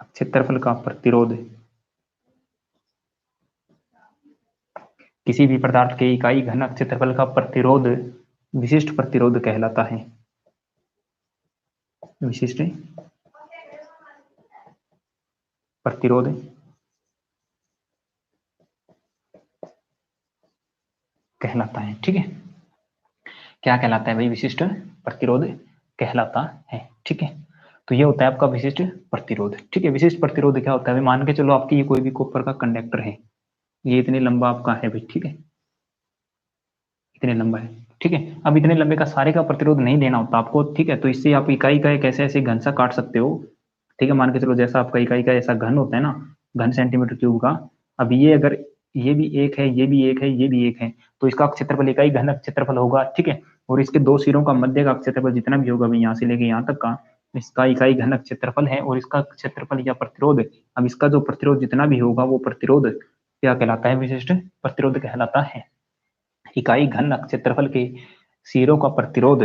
क्षेत्रफल का प्रतिरोध, किसी भी पदार्थ के इकाई घन क्षेत्रफल का प्रतिरोध विशिष्ट प्रतिरोध कहलाता है। विशिष्ट प्रतिरोध कहलाता है, ठीक है। क्या कहलाता है भाई? विशिष्ट प्रतिरोध कहलाता है, ठीक है। तो ये होता है आपका विशिष्ट प्रतिरोध, ठीक है। विशिष्ट प्रतिरोध क्या होता है? मान के चलो आपकी ये कोई भी कॉपर का कंडक्टर है, ये इतने लंबा आपका है भाई, ठीक है, इतने लंबा है, ठीक है। अब इतने लंबे का सारे का प्रतिरोध नहीं देना होता आपको, ठीक है। तो इससे आप इकाई का एक ऐसे घन सा काट सकते हो, ठीक है। मान के चलो जैसा आपका इकाई का ऐसा घन होता है ना, घन सेंटीमीटर क्यूब का। अब ये अगर ये भी एक है, ये भी एक है, ये भी एक है, तो इसका क्षेत्रफल इकाई घन क्षेत्रफल होगा, ठीक है। और इसके दो सिरों का मध्य का क्षेत्रफल जितना भी होगा भाई, यहाँ से लेके यहाँ तक का, इसका इकाई घन क्षेत्रफल है। और इसका क्षेत्रफल या प्रतिरोध, अब इसका जो प्रतिरोध जितना भी होगा वो प्रतिरोध क्या कहलाता है? विशिष्ट प्रतिरोध कहलाता है। इकाई घन क्षेत्रफल के सिरों का प्रतिरोध,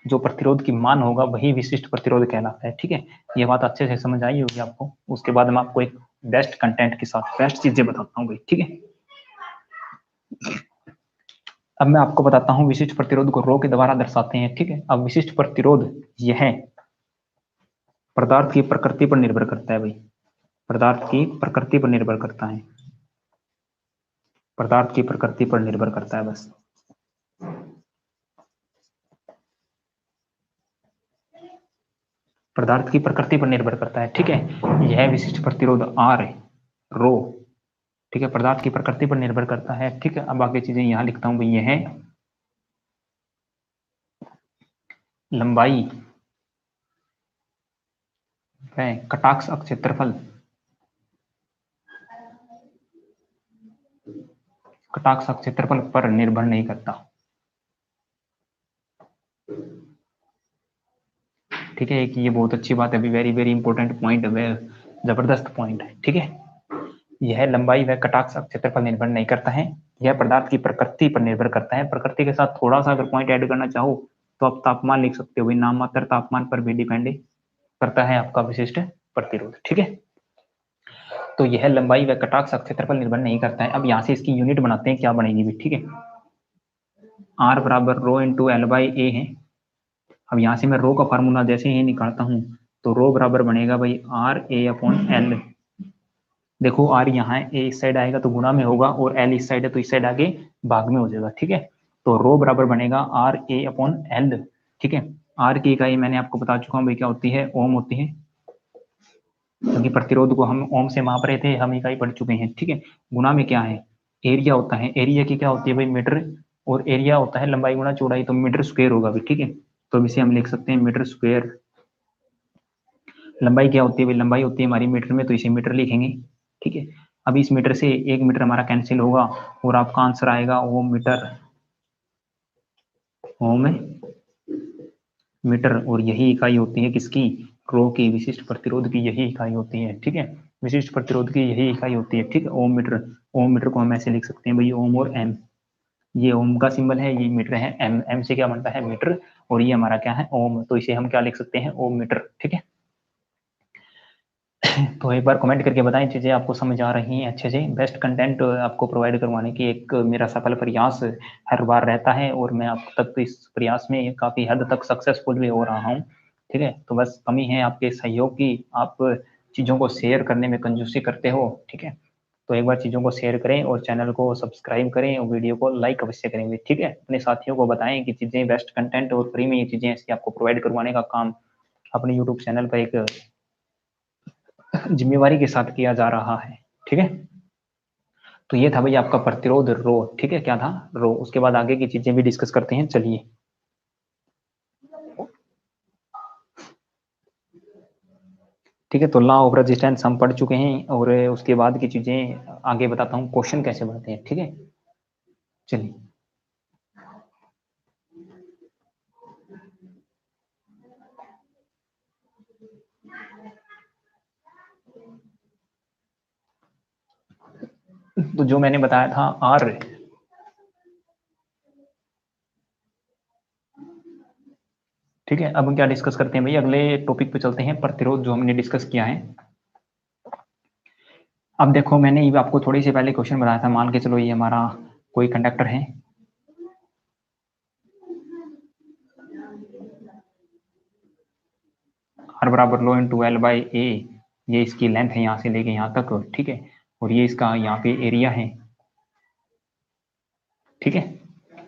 जो प्रतिरोध की मान होगा वही विशिष्ट प्रतिरोध कहलाता है, ठीक है। ये बात अच्छे से समझ आई होगी आपको। उसके बाद मैं आपको एक बेस्ट कंटेंट के साथ बेस्ट चीजें बताता हूँ भाई, ठीक है। अब मैं आपको बताता हूँ विशिष्ट प्रतिरोध को रो के द्वारा दर्शाते हैं, ठीक है। अब विशिष्ट प्रतिरोध यह पदार्थ की प्रकृति पर निर्भर करता है भाई, पदार्थ की प्रकृति पर निर्भर करता है, पदार्थ की प्रकृति पर निर्भर करता है बस। पदार्थ की प्रकृति पर निर्भर करता है, ठीक है। यह विशिष्ट प्रतिरोध आर रो, ठीक है, पदार्थ की प्रकृति पर निर्भर करता है, ठीक है। अब आगे चीजें यहां लिखता हूं भाई, यह है लंबाई व कटाक्ष क्षेत्रफल, कटाक्ष क्षेत्रफल पर निर्भर नहीं करता, ठीक है। एक ये बहुत अच्छी बात है, वेरी वेरी इंपॉर्टेंट पॉइंट है, जबरदस्त पॉइंट है, ठीक है। यह लंबाई व कटाक्ष क्षेत्र पर निर्भर नहीं करता है, यह पदार्थ की प्रकृति पर निर्भर करता है। प्रकृति के साथ थोड़ा सा अगर पॉइंट ऐड करना चाहो तो आप तापमान लिख सकते हो भाई, नाम मात्र तापमान पर भी डिपेंड करता है आपका विशिष्ट प्रतिरोध, ठीक है। तो यह लंबाई व कटाक्ष क्षेत्र पर निर्भर नहीं करता है। अब यहाँ से इसकी यूनिट बनाते हैं, क्या बनेगी भी, ठीक है। आर बराबर रो इंटू एल बाई ए है। अब यहाँ से मैं रो का फार्मूला जैसे ही निकालता हूँ, तो रो बराबर बनेगा भाई आर ए अपॉन एल। देखो आर यहाँ है, ए इस साइड आएगा तो गुणा में होगा, और एल इस साइड है तो इस साइड आगे भाग में हो जाएगा, ठीक है। तो रो बराबर बनेगा आर ए अपॉन एल, ठीक है। आर की इकाई मैंने आपको बता चुका हूँ भाई क्या होती है, ओम होती है, क्योंकि प्रतिरोध को हम ओम से माप रहे थे, हम इकाई पढ़ चुके हैं, ठीक है। गुणा में क्या है, एरिया होता है, एरिया की क्या होती है भाई, मीटर, और एरिया होता है लंबाई गुणा चौड़ाई, तो मीटर स्क्वायर होगा भाई, ठीक है। तो इसे हम लिख सकते हैं मीटर स्क्वायर। लंबाई क्या होती है भाई, लंबाई होती है हमारी मीटर में, तो इसे मीटर लिखेंगे, ठीक है। अब इस मीटर से एक मीटर हमारा कैंसिल होगा और आपका आंसर आएगा ओम मीटर, ओम मीटर। और यही इकाई होती है किसकी, रो की, विशिष्ट प्रतिरोध की यही इकाई होती है, ठीक है। विशिष्ट प्रतिरोध की यही इकाई होती है, ठीक है, ओम मीटर। ओम मीटर को हम ऐसे लिख सकते हैं भाई, ओम और एम, ये ओम का सिंबल है, ये मीटर है, एम, एम से क्या बनता है मीटर, और ये हमारा क्या है ओम, तो इसे हम क्या लिख सकते हैं, ओम मीटर, ठीक है। तो एक बार कमेंट करके बताएं चीजें आपको समझ आ रही हैं अच्छे से। बेस्ट कंटेंट आपको प्रोवाइड करवाने की एक मेरा सफल प्रयास हर बार रहता है, और मैं अब तक इस प्रयास में काफी हद तक सक्सेसफुल भी हो रहा हूँ, ठीक है। तो बस कमी है आपके सहयोग की, आप चीजों को शेयर करने में कंजूसी करते हो, ठीक है। तो एक बार चीजों को शेयर करें और चैनल को सब्सक्राइब करें और वीडियो को लाइक अवश्य करेंगे, ठीक है। अपने साथियों को बताएं कि चीजें बेस्ट कंटेंट और फ्री में ये चीजें ऐसी आपको प्रोवाइड करवाने का काम अपने यूट्यूब चैनल पर एक जिम्मेवारी के साथ किया जा रहा है। ठीक है, तो ये था भाई आपका प्रतिरोध रो। ठीक है, क्या था? रो। उसके बाद आगे की चीजें भी डिस्कस करते हैं, चलिए। ठीक है, तो लॉ ऑफ रेजिस्टेंस हम पढ़ चुके हैं और उसके बाद की चीजें आगे बताता हूँ, क्वेश्चन कैसे बनते हैं। ठीक है, चलिए। तो जो मैंने बताया था आर, ठीक है, अब हम क्या डिस्कस करते हैं भाई, अगले टॉपिक पे चलते हैं, प्रतिरोध जो हमने डिस्कस किया है। अब देखो, मैंने ये आपको थोड़ी सी पहले क्वेश्चन बताया था, मान के चलो ये हमारा कोई कंडक्टर है, आर बराबर लो इंटू एल बाई ए, ये इसकी लेंथ है यहाँ से लेके यहाँ तक। ठीक है, और ये इसका यहाँ पे एरिया है। ठीक है,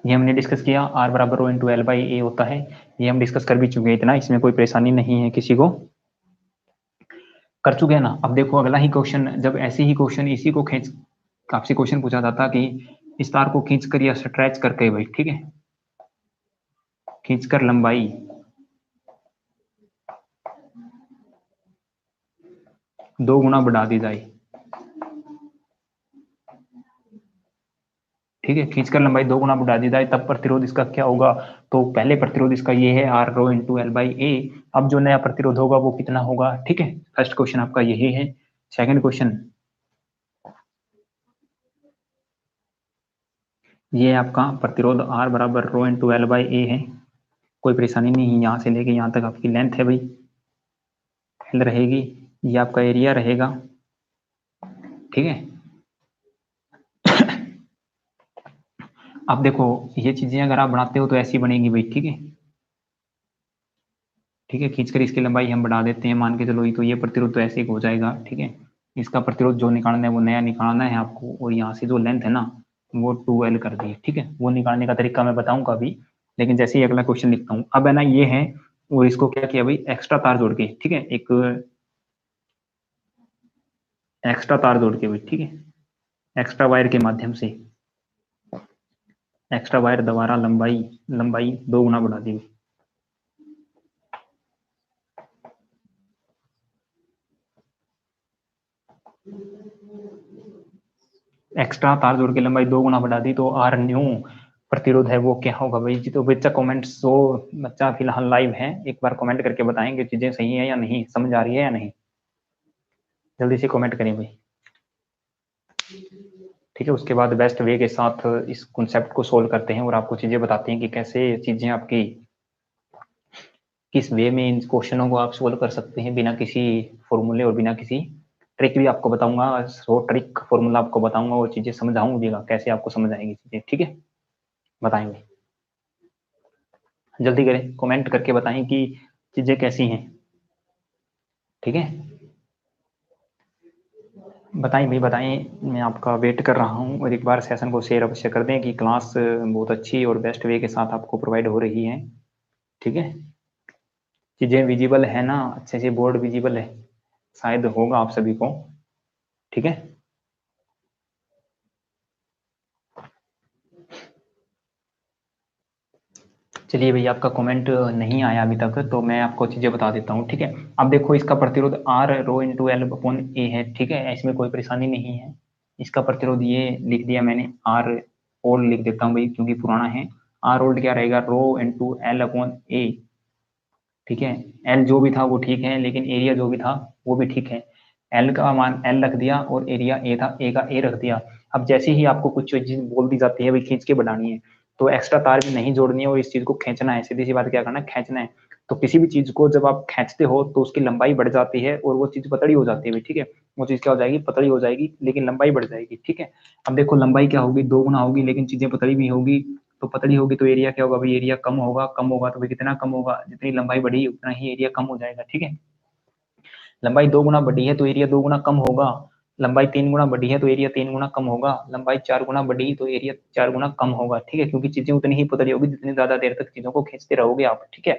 ये हमने डिस्कस किया, आर बराबर रो इंटू एल बाई ए होता है। ये हम डिस्कस कर भी चुके हैं, इतना इसमें कोई परेशानी नहीं है किसी को, कर चुके हैं ना। अब देखो अगला ही क्वेश्चन, जब ऐसे ही क्वेश्चन इसी को खींच, आपसे क्वेश्चन पूछा जाता कि इस तार को खींच कर या स्ट्रेच करके भाई, ठीक है, खींचकर लंबाई दो गुना बढ़ा दी जाए। ठीक है, खींचकर लंबाई दो गुना बढ़ा दी जाए, तब प्रतिरोध इसका क्या होगा? तो पहले प्रतिरोध इसका ये है R rho into L by A. अब जो नया प्रतिरोध होगा वो कितना होगा? ठीक है, फर्स्ट क्वेश्चन आपका यही है। सेकंड क्वेश्चन, ये आपका प्रतिरोध आर बराबर रो इंटू एल बाई ए है, कोई परेशानी नहीं है, यहाँ से लेके यहाँ तक आपकी लेंथ है भाई, एल रहेगी, ये आपका एरिया रहेगा। ठीक है, अब देखो ये चीजें अगर आप बनाते हो तो ऐसी बनेगी भाई। ठीक है, ठीक है, खींचकर इसकी लंबाई हम बढ़ा देते हैं, मान के चलो, तो ये प्रतिरोध तो ऐसे ही हो जाएगा। ठीक है, इसका प्रतिरोध जो निकालना है वो नया निकालना है आपको, और यहाँ से जो लेंथ है ना वो 2L कर दी। ठीक है, वो निकालने का तरीका मैं बताऊंगा अभी, लेकिन जैसे ही अगला क्वेश्चन लिखता हूँ, अब है ना ये है, और इसको क्या किया भाई, एक्स्ट्रा तार जोड़ के, ठीक है, एक एक्स्ट्रा तार जोड़ के भाई, ठीक है, एक्स्ट्रा वायर के माध्यम से, एक्स्ट्रा वायर द्वारा लंबाई लंबाई दो गुना बढ़ा दी। एक्स्ट्रा तार जोड़ के लंबाई दो गुना बढ़ा दी, तो आर न्यू प्रतिरोध है वो क्या होगा भाई जी? तो बच्चा कमेंट्स, जो बच्चा फिलहाल लाइव है, एक बार कमेंट करके बताएंगे चीजें सही है या नहीं, समझ आ रही है या नहीं, जल्दी से कमेंट करें भाई। ठीक है, उसके बाद बेस्ट वे के साथ इस कॉन्सेप्ट को सोल्व करते हैं और आपको चीजें बताते हैं कि कैसे चीजें आपकी, किस वे में इन क्वेश्चनों को आप सोल्व कर सकते हैं बिना किसी फॉर्मूले और बिना किसी ट्रिक भी आपको बताऊंगा, सो ट्रिक फॉर्मूला आपको बताऊंगा और चीजें समझाऊंगा कैसे आपको समझ आएंगी चीजें। ठीक है, बताएंगे, जल्दी करें, कमेंट करके बताएं कि चीजें कैसी हैं। ठीक है, बताएं भाई, बताएं, मैं आपका वेट कर रहा हूं, और एक बार सेशन को शेयर अवश्य कर दें कि क्लास बहुत अच्छी और बेस्ट वे के साथ आपको प्रोवाइड हो रही है। ठीक है, चीजें विजिबल है ना, अच्छे से बोर्ड विजिबल है, शायद होगा आप सभी को। ठीक है, चलिए भैया, आपका कमेंट नहीं आया अभी तक, तो मैं आपको चीजें बता देता हूँ। ठीक है, अब देखो इसका प्रतिरोध R rho into L upon A है। ठीक है, इसमें कोई परेशानी नहीं है, इसका प्रतिरोध ये लिख दिया मैंने, आर ओल्ड लिख देता हूँ भाई क्योंकि पुराना है। आर ओल्ड क्या रहेगा, रो इंटू एल अपॉन ए। ठीक है, एल जो भी था वो ठीक है, लेकिन एरिया जो भी था वो भी ठीक है। एल का मान एल रख दिया और एरिया ए था, ए का ए रख दिया। अब जैसे ही आपको कुछ चीज बोल दी जाती है भाई खींच के बढ़ानी है, तो एक्स्ट्रा तार भी नहीं जोड़नी है और इस चीज को खींचना है, सीधी सी बात, क्या करना है, खींचना है। तो किसी भी चीज को जब आप खींचते हो तो उसकी लंबाई बढ़ जाती है और वो चीज पतली हो जाती है भाई। ठीक है, वो चीज क्या हो जाएगी, पतली हो जाएगी, लेकिन लंबाई बढ़ जाएगी। ठीक है, अब देखो लंबाई क्या होगी, दो गुना होगी, लेकिन चीजें पतली भी होगी, तो पतली होगी तो एरिया क्या होगा भाई, एरिया कम होगा, कम होगा तो भाई कितना कम होगा, जितनी लंबाई बढ़ी उतना ही एरिया कम हो जाएगा। ठीक है, लंबाई दो गुना बढ़ी है तो एरिया दो गुना कम होगा, लंबाई तीन गुना बढ़ी है तो एरिया तीन गुना कम होगा, लंबाई चार गुना बढ़ी तो एरिया चार गुना कम होगा। ठीक है, क्योंकि चीजें उतनी ही पतली होगी जितनी ज्यादा देर तक चीजों को खींचते रहोगे आप। ठीक है,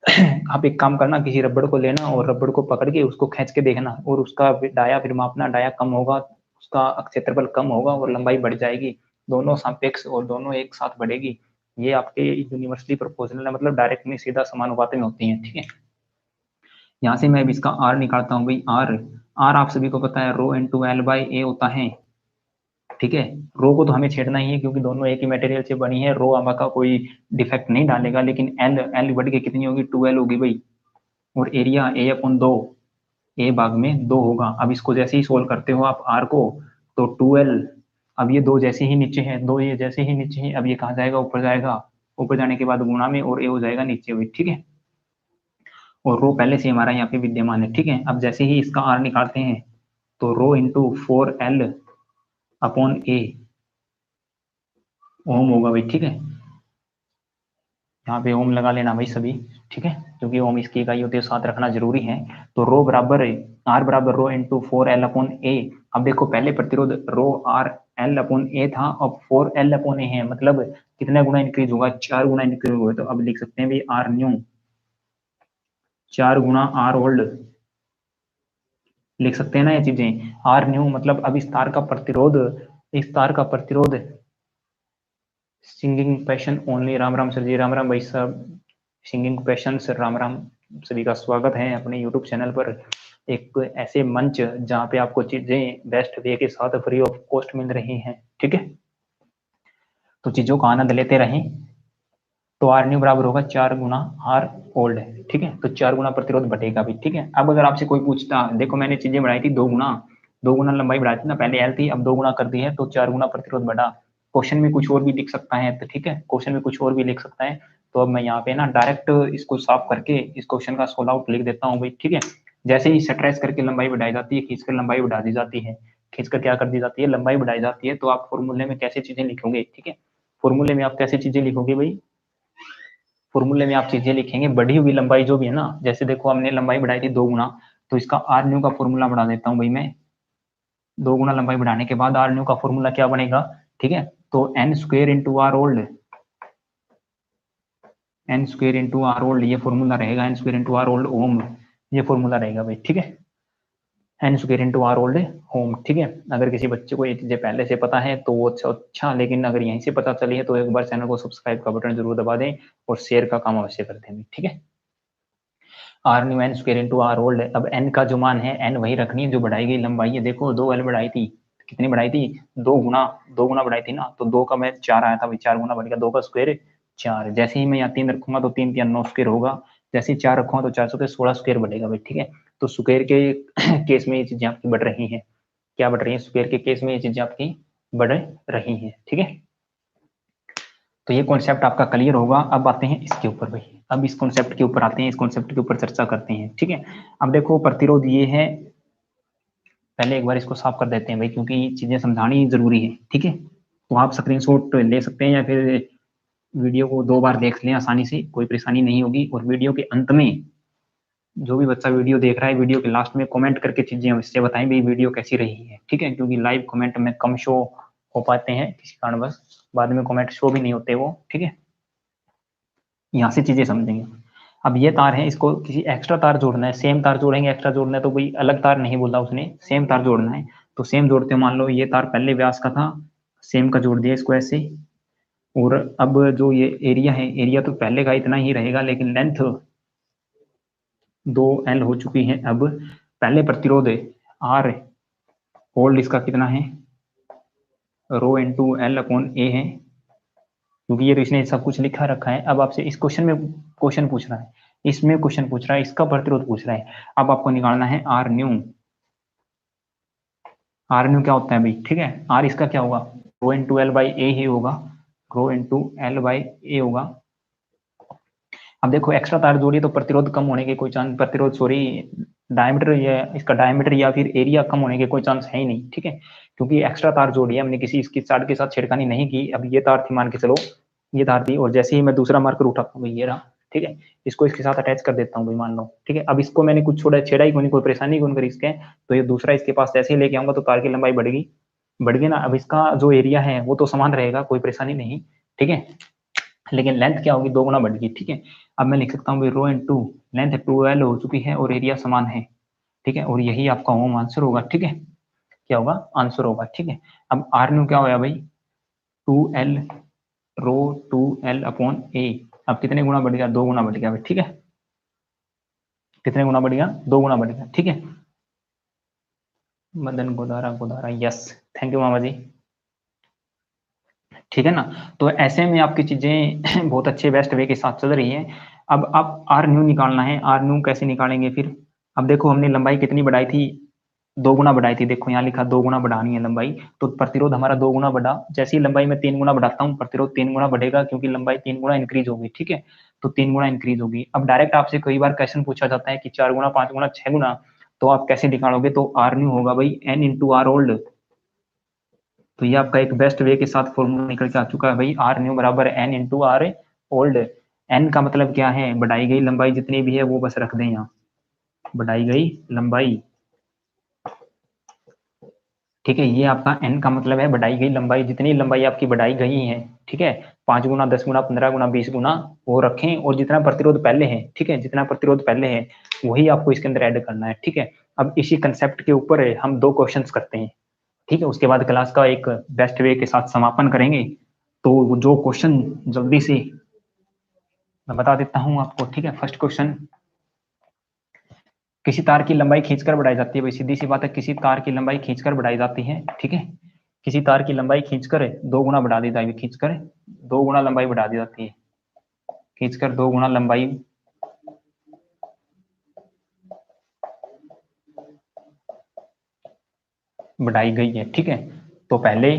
आप एक काम करना, किसी रबड़ को लेना और रबड़ को पकड़ के उसको खींच के देखना और उसका डाया फिर मापना, डाया कम होगा, उसका क्षेत्रफल कम होगा और लंबाई बढ़ जाएगी, दोनों सापेक्ष और दोनों एक साथ बढ़ेगी। ये आपके यूनिवर्सली प्रोपोर्शनल है, मतलब डायरेक्ट में सीधा समानुपाती में होती है, ठीक है। यहाँ से मैं अब इसका आर निकालता हूँ भाई, आर आप सभी को पता है रो इंटू एल बाई ए होता है, ठीक है। रो को तो हमें छेड़ना ही है क्योंकि दोनों एक ही मटेरियल से बनी है, रो आमा का कोई डिफेक्ट नहीं डालेगा, लेकिन एल एल बढ़ के कितनी होगी, 2L होगी भाई, और एरिया ए अपन 2, ए भाग में 2 होगा। अब इसको जैसे ही सोल्व करते हो आप आर को, तो 2L, अब ये 2 जैसे ही नीचे है, 2 ये जैसे ही नीचे है, अब ये कहाँ जाएगा, ऊपर जाएगा, ऊपर जाने के बाद गुणा में और ए हो जाएगा नीचे हुई, ठीक है। और रो पहले से हमारा यहाँ पे विद्यमान है, ठीक है। अब जैसे ही इसका आर निकालते हैं तो रो इंटू 4L अपॉन ए ओम होगा भाई, ठीक है। यहाँ पे ओम लगा लेना भाई सभी, ठीक है, क्योंकि ओम इसकी इकाई होती है, साथ रखना जरूरी है। तो रो बराबर है, आर बराबर रो इंटू 4L अपॉन ए। अब देखो पहले प्रतिरोध रो आर एल अपॉन ए था, अब 4L अपॉन ए है, मतलब कितना गुना इंक्रीज होगा, 4 गुना इंक्रीज होगा। तो अब लिख सकते हैं भाई आर न्यू 4 गुना आर ओल्ड, लिख सकते हैं ना ये चीजें। आर न्यू मतलब अब इस तार का प्रतिरोध, इस तार का प्रतिरोध, singing passion only, Ram Ram sir ji, Ram Ram भाई साहब, singing passion sir, Ram Ram, सभी का स्वागत है अपने यूट्यूब चैनल पर, एक ऐसे मंच जहाँ पे आपको चीजें बेस्ट वे के साथ फ्री ऑफ कॉस्ट मिल रही हैं, ठीक है। तो चीजों का आनंद लेते रहें। तो आर न्यू बराबर होगा 4 गुना आर ओल्ड, ठीक है। तो 4 गुना प्रतिरोध बढ़ेगा भी, ठीक है। अब अगर आपसे कोई पूछता, देखो मैंने चीजें बढ़ाई थी 2 गुना, 2 गुना लंबाई बढ़ाई थी ना, पहले एल थी अब 2 गुना कर दी है, तो 4 गुना प्रतिरोध बढ़ा। क्वेश्चन में कुछ और भी लिख सकता है, तो ठीक है, क्वेश्चन में कुछ और भी लिख सकता है। तो अब मैं यहाँ पे ना डायरेक्ट इसको साफ करके इस क्वेश्चन का सोल्व आउट लिख देता हूँ भाई, ठीक है। जैसे ही स्ट्रेस करके लंबाई बढ़ाई जाती है, खींचकर लंबाई बढ़ा दी जाती है, खींचकर क्या कर दी जाती है, लंबाई बढ़ाई जाती है। तो आप फॉर्मूले में कैसे चीजें लिखोगे, ठीक है, फॉर्मूले में आप कैसे चीजें लिखोगे भाई, फॉर्मूले में आप चीजें लिखेंगे बढ़ी हुई लंबाई जो भी है ना, जैसे देखो हमने लंबाई बढ़ाई थी 2 गुना, तो इसका आर न्यू का फॉर्मूला बढ़ा देता हूँ भाई मैं। 2 गुना लंबाई बढ़ाने के बाद आर न्यू का फॉर्मूला क्या बनेगा, ठीक है। तो N square into R old, N square into R old ये फॉर्मूला रहेगा, N square into R old ohm ये फॉर्मूला रहेगा भाई, ठीक है। N square into R old ohm, ठीक है। अगर किसी बच्चे को ये चीजें पहले से पता है तो वो अच्छा, लेकिन अगर यहीं से पता चली है तो एक बार चैनल को सब्सक्राइब का बटन जरूर दबा दें और शेयर का काम अवश्य कर दें, ठीक है। R new N square into R old, अब एन का जो मान है एन वही रखनी है जो बढ़ाई गई लंबाई है। देखो 2L बढ़ाई थी, कितनी बढ़ाई थी, 2 गुना बढ़ाई थी ना, तो 2 का मैं 4 आया था भाई, 4 गुना बढ़ गया, 2 का स्क्वायर 4। जैसे ही मैं यहाँ 3 रखूंगा तो 3 3 9 स्क्वायर होगा, जैसे ही 4 रखूंगा तो 4 से 16 स्क्वायर बढ़ेगा भाई, ठीक है। तो स्क्वायर के केस में ये चीजें आपकी बढ़ रही हैं, क्या बढ़ रही है, स्क्वायर के केस में ये चीजें आपकी बढ़ रही हैं, ठीक है। तो ये कॉन्सेप्ट आपका क्लियर होगा। अब आते हैं इसके ऊपर भाई, अब इस कॉन्सेप्ट के ऊपर आते हैं, इस कॉन्सेप्ट के ऊपर चर्चा करते हैं, ठीक है। अब देखो प्रतिरोध ये है, पहले एक बार इसको साफ कर देते हैं भाई क्योंकि चीजें समझानी जरूरी है, ठीक है। तो आप स्क्रीनशॉट ले सकते हैं या फिर वीडियो को 2 बार देख लें, आसानी से कोई परेशानी नहीं होगी। और वीडियो के अंत में जो भी बच्चा वीडियो देख रहा है, वीडियो के लास्ट में कमेंट करके चीजें अवश्य बताएं भाई वीडियो कैसी रही है, ठीक है, क्योंकि लाइव कमेंट में कम शो हो पाते हैं किसी कारणवश, बाद में कमेंट शो भी नहीं होते वो, ठीक है। यहाँ से चीजें समझेंगे। अब ये तार है, इसको किसी एक्स्ट्रा तार जोड़ना है, सेम तार जोड़ेंगे, एक्स्ट्रा जोड़ना है तो कोई अलग तार नहीं बोला उसने, सेम तार जोड़ना है। तो सेम जोड़ते हो, मान लो ये तार पहले व्यास का था, सेम का जोड़ दिया इसको ऐसे। और अब जो ये एरिया है, एरिया तो पहले का इतना ही रहेगा, लेकिन लेंथ 2L हो चुकी है। अब पहले प्रतिरोध आर होल्ड इसका कितना है, रो इंटू एल अपॉन ए है, क्योंकि ये तो इसने सब कुछ लिखा रखा है। अब आपसे इस क्वेश्चन में क्वेश्चन पूछ रहा है, इसमें क्वेश्चन पूछ रहा है, इसका प्रतिरोध पूछ रहा है। अब आपको निकालना है आर न्यू, आर न्यू क्या होता है भाई, ठीक है। आर इसका क्या होगा, रो इंटू एल बाई ए ही होगा, रो इंटू एल बाई ए होगा। अब देखो एक्स्ट्रा तार जोड़िए तो प्रतिरोध कम होने के कोई चांस, प्रतिरोध सॉरी डायमीटर या इसका डायमीटर या फिर एरिया कम होने के कोई चांस है ही नहीं, ठीक है, क्योंकि एक्स्ट्रा तार जोड़ी है हमने, किसी इसकी तार के साथ छेड़खानी नहीं की। अब ये तार थी, मान के चलो ये तार थी, और जैसे ही मैं दूसरा मार्कर उठाता हूँ ये रहा, ठीक है, इसको इसके साथ अटैच कर देता हूँ भाई, मान लो, ठीक है। अब इसको मैंने कुछ छोड़ा, छेड़ा ही कोई परेशानी कौन करी इसके, तो ये दूसरा इसके पास जैसे ही लेके आऊंगा तो तार की लंबाई बढ़ेगी, बढ़ गई ना। अब इसका जो एरिया है वो तो समान रहेगा, कोई परेशानी नहीं, ठीक है, लेकिन लेंथ क्या होगी, 2 गुना बढ़ गई, ठीक है। अब मैं लिख सकता हूँ भाई रो इनटू लेंथ 2L हो चुकी है और एरिया समान है, ठीक है, और यही आपका होम आंसर होगा, ठीक है, क्या होगा आंसर होगा, ठीक है। अब आर न्यू क्या होगा भाई 2L रो 2L अपॉन ए। अब कितने गुना बढ़ गया, 2 गुना बढ़ गया भाई, ठीक है, कितने गुना बढ़ गया, 2 गुना बढ़ गया, ठीक है। Madan Godara Godara, yes, thank you मामा जी, ठीक है ना। तो ऐसे में आपकी चीजें बहुत अच्छे बेस्ट वे के साथ चल रही हैं। अब आप आर न्यू निकालना है, आर न्यू कैसे निकालेंगे फिर। अब देखो हमने लंबाई कितनी बढ़ाई थी, 2 गुना बढ़ाई थी, देखो यहाँ लिखा 2 गुना बढ़ानी है लंबाई, तो प्रतिरोध हमारा 2 गुना बढ़ा। जैसे ही लंबाई में 3 गुना बढ़ाता हूँ प्रतिरोध 3 गुना बढ़ेगा, क्योंकि लंबाई 3 गुना इंक्रीज होगी, ठीक है, तो 3 गुना इंक्रीज होगी। अब डायरेक्ट आपसे कई बार क्वेश्चन पूछा जाता है कि 4 गुना, 5 गुना, 6 गुना, तो आप कैसे निकालोगे, तो आर न्यू होगा भाई एन इंटू आर ओल्ड। तो ये आपका एक बेस्ट वे के साथ फॉर्मूला निकल के आ चुका है भाई, आर न्यू बराबर N into R old. N का मतलब क्या है, बढ़ाई गई लंबाई जितनी भी है वो बस रख दें यहाँ, बढ़ाई गई लंबाई, ठीक है, ये आपका एन का मतलब है बढ़ाई गई लंबाई, जितनी लंबाई आपकी बढ़ाई गई है, ठीक है, 5 गुना, 10 गुना, 15 गुना, 20 गुना, वो रखें, और जितना प्रतिरोध पहले है, ठीक है, जितना प्रतिरोध पहले है वही आपको इसके अंदर ऐड करना है, ठीक है। अब इसी कंसेप्ट के ऊपर हम 2 क्वेश्चंस करते हैं, ठीक है, उसके बाद क्लास का एक बेस्ट वे के साथ समापन करेंगे। तो जो क्वेश्चन जल्दी से मैं बता देता हूं आपको, ठीक है। फर्स्ट क्वेश्चन, किसी तार की लंबाई खींचकर बढ़ाई जाती है, भाई सीधी सी बात है, किसी तार की लंबाई खींचकर बढ़ाई जाती है, ठीक है, किसी तार की लंबाई खींचकर 2 गुना बढ़ा दी जाएगी, खींचकर 2 गुना लंबाई बढ़ा दी जाती है, खींचकर 2 गुना लंबाई बढ़ाई गई है, ठीक है। तो पहले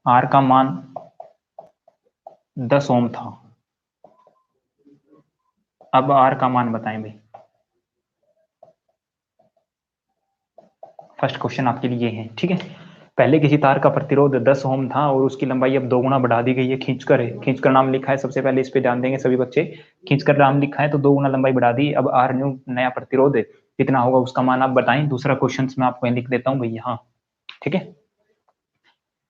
आर का मान 10 ओम था, अब आर का मान बताएं भाई। फर्स्ट क्वेश्चन आपके लिए है, ठीक है। पहले किसी तार का प्रतिरोध 10 ओम था और उसकी लंबाई अब 2 गुना बढ़ा दी गई है, खींचकर है, खींचकर नाम लिखा है, सबसे पहले इस पे ध्यान देंगे सभी बच्चे, खींचकर नाम लिखा है तो 2 गुना लंबाई बढ़ा दी। अब आर न्यू नया प्रतिरोध कितना होगा उसका मान आप बताएं। दूसरा क्वेश्चन मैं आपको लिख देता हूँ भाई यहाँ, ठीक है,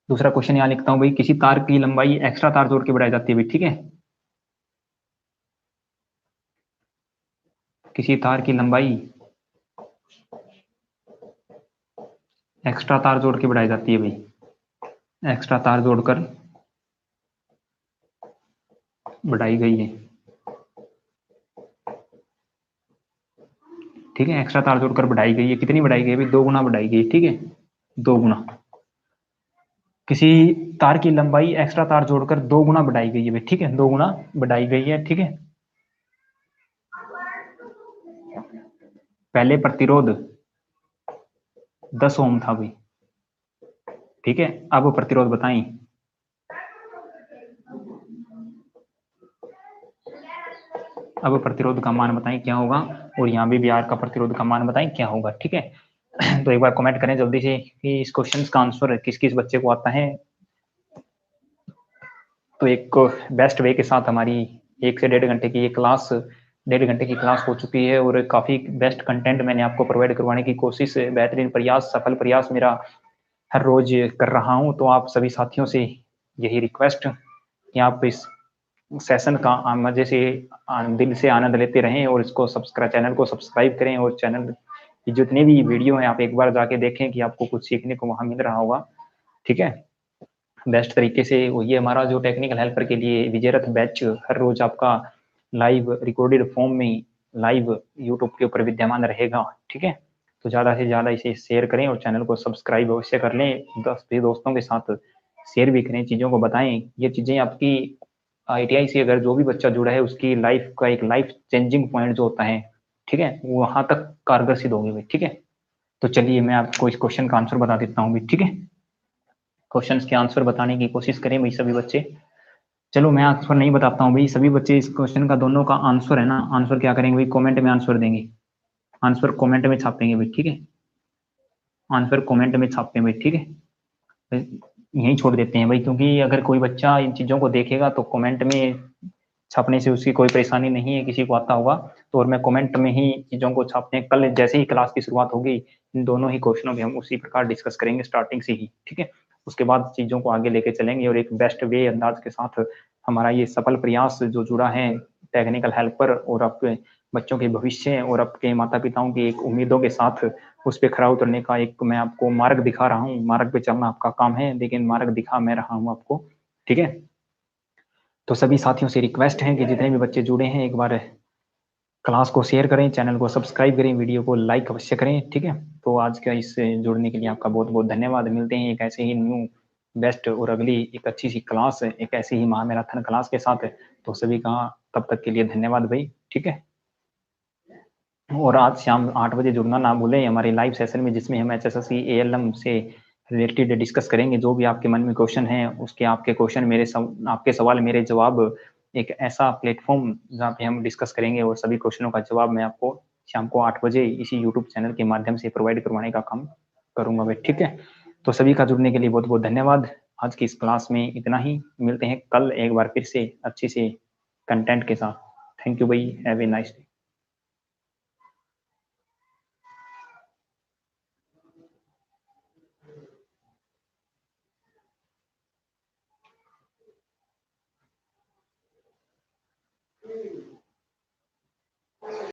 दूसरा क्वेश्चन यहाँ लिखता हूँ भाई, किसी तार की लंबाई एक्स्ट्रा तार जोड़ के बढ़ाई जाती है भाई, ठीक है, किसी तार की लंबाई एक्स्ट्रा तार जोड़ के बढ़ाई जाती है भाई, एक्स्ट्रा तार जोड़कर बढ़ाई गई है, ठीक है, एक्स्ट्रा तार जोड़कर बढ़ाई गई है, कितनी बढ़ाई गई है भाई, 2 गुना बढ़ाई गई, ठीक है, 2 गुना। किसी तार की लंबाई एक्स्ट्रा तार जोड़कर 2 गुना बढ़ाई गई है भाई, ठीक है, 2 गुना बढ़ाई गई है, ठीक है। पहले प्रतिरोध 10 ओम था भाई, ठीक है, अब प्रतिरोध बताएं। अब प्रतिरोध का मान बताएं क्या होगा, और यहाँ भी आर का प्रतिरोध का मान बताएं क्या होगा, ठीक है। तो एक बार कमेंट करें जल्दी से कि इस क्वेश्चन का आंसर किस किस बच्चे को आता है। तो एक बेस्ट वे के साथ हमारी 1 से 1.5 घंटे की ये क्लास, 1.5 घंटे की क्लास हो चुकी है, और काफी बेस्ट कंटेंट मैंने आपको प्रोवाइड करवाने की कोशिश, बेहतरीन प्रयास, सफल प्रयास मेरा हर रोज कर रहा हूं। तो आप सभी साथियों से यही रिक्वेस्ट कि आप इस सेशन का मजे से दिल से आनंद लेते रहें, और इसको सब्सक्राइब, चैनल को सब्सक्राइब करें, और चैनल की जितने भी वीडियो हैं आप एक बार जाके देखें कि आपको कुछ सीखने को वहां मिल रहा होगा, ठीक है, बेस्ट तरीके से। ये हमारा जो टेक्निकल हेल्पर के लिए विजयरथ बैच हर रोज आपका लाइव रिकॉर्डेड फॉर्म में लाइव यूट्यूब के ऊपर विद्यमान रहेगा, ठीक है। तो ज़्यादा से ज़्यादा इसे शेयर करें और चैनल को सब्सक्राइब अवश्य कर लें, दोस्तों के साथ शेयर भी करें, चीज़ों को बताएं। ये चीज़ें आपकी ITI से अगर जो भी बच्चा जुड़ा है उसकी लाइफ का एक लाइफ चेंजिंग पॉइंट जो होता है, ठीक है, वो वहां तक कारगर सिद्ध होगी भाई, ठीक है। तो चलिए मैं आपको इस क्वेश्चन का आंसर बता देता हूँ भाई, ठीक है, क्वेश्चंस के आंसर बताने की कोशिश करें भाई सभी बच्चे। चलो मैं आंसर नहीं बताता हूँ भाई, सभी बच्चे इस क्वेश्चन का दोनों का आंसर है ना, आंसर क्या करेंगे भाई, कमेंट में आंसर देंगे, आंसर कमेंट में छापेंगे भाई, ठीक है, आंसर कमेंट में छापें भाई, ठीक है, यहीं छोड़ देते हैं भाई, क्योंकि अगर कोई बच्चा इन चीज़ों को देखेगा तो कमेंट में छापने से उसकी कोई परेशानी नहीं है, किसी को आता होगा तो, और मैं कमेंट में ही चीज़ों को छापते हैं। कल जैसे ही क्लास की शुरुआत होगी इन दोनों ही क्वेश्चनों में हम उसी प्रकार डिस्कस करेंगे स्टार्टिंग से ही, ठीक है। उसके बाद चीज़ों को आगे लेके चलेंगे और एक बेस्ट वे अंदाज़ के साथ हमारा ये सफल प्रयास जो जुड़ा है टेक्निकल हेल्प पर और आपके बच्चों के भविष्य और आपके माता-पिताओं की एक उम्मीदों के साथ उस पे खरा उतरने का एक मैं आपको मार्ग दिखा रहा हूँ। मार्ग पे चलना आपका काम है, लेकिन मार्ग दिखा मैं रहा हूँ आपको, ठीक है? तो सभी साथियों से रिक्वेस्ट है कि जितने भी बच्चे जुड़े हैं एक बार क्लास को शेयर करें, चैनल को सब्सक्राइब करें, वीडियो को लाइक अवश्य करें, ठीक है? तो आज का इस जुड़ने के लिए आपका बहुत-बहुत धन्यवाद। मिलते हैं एक ऐसे ही न्यू बेस्ट और अगली एक अच्छी-सी क्लास, एक ऐसी ही महामैराथन क्लास के साथ। तो सभी का तब तक के लिए धन्यवाद भाई, ठीक है? और आज शाम 8 बजे जुड़ना ना भूलें हमारे लाइव सेशन में जिसमें हम एचएसएससी एएलएम से रिलेटेड डिस्कस करेंगे। जो भी आपके मन में क्वेश्चन हैं, उसके आपके क्वेश्चन आपके सवाल मेरे जवाब एक ऐसा प्लेटफ़ॉर्म जहाँ पे हम डिस्कस करेंगे और सभी क्वेश्चनों का जवाब मैं आपको शाम को 8 बजे इसी यूट्यूब चैनल के माध्यम से प्रोवाइड करवाने का काम करूँगा मैं, ठीक है? तो सभी का जुड़ने के लिए बहुत-बहुत धन्यवाद। आज की इस क्लास में इतना ही। मिलते हैं कल एक बार फिर से अच्छे से कंटेंट के साथ। थैंक यू भाई। Have a nice day.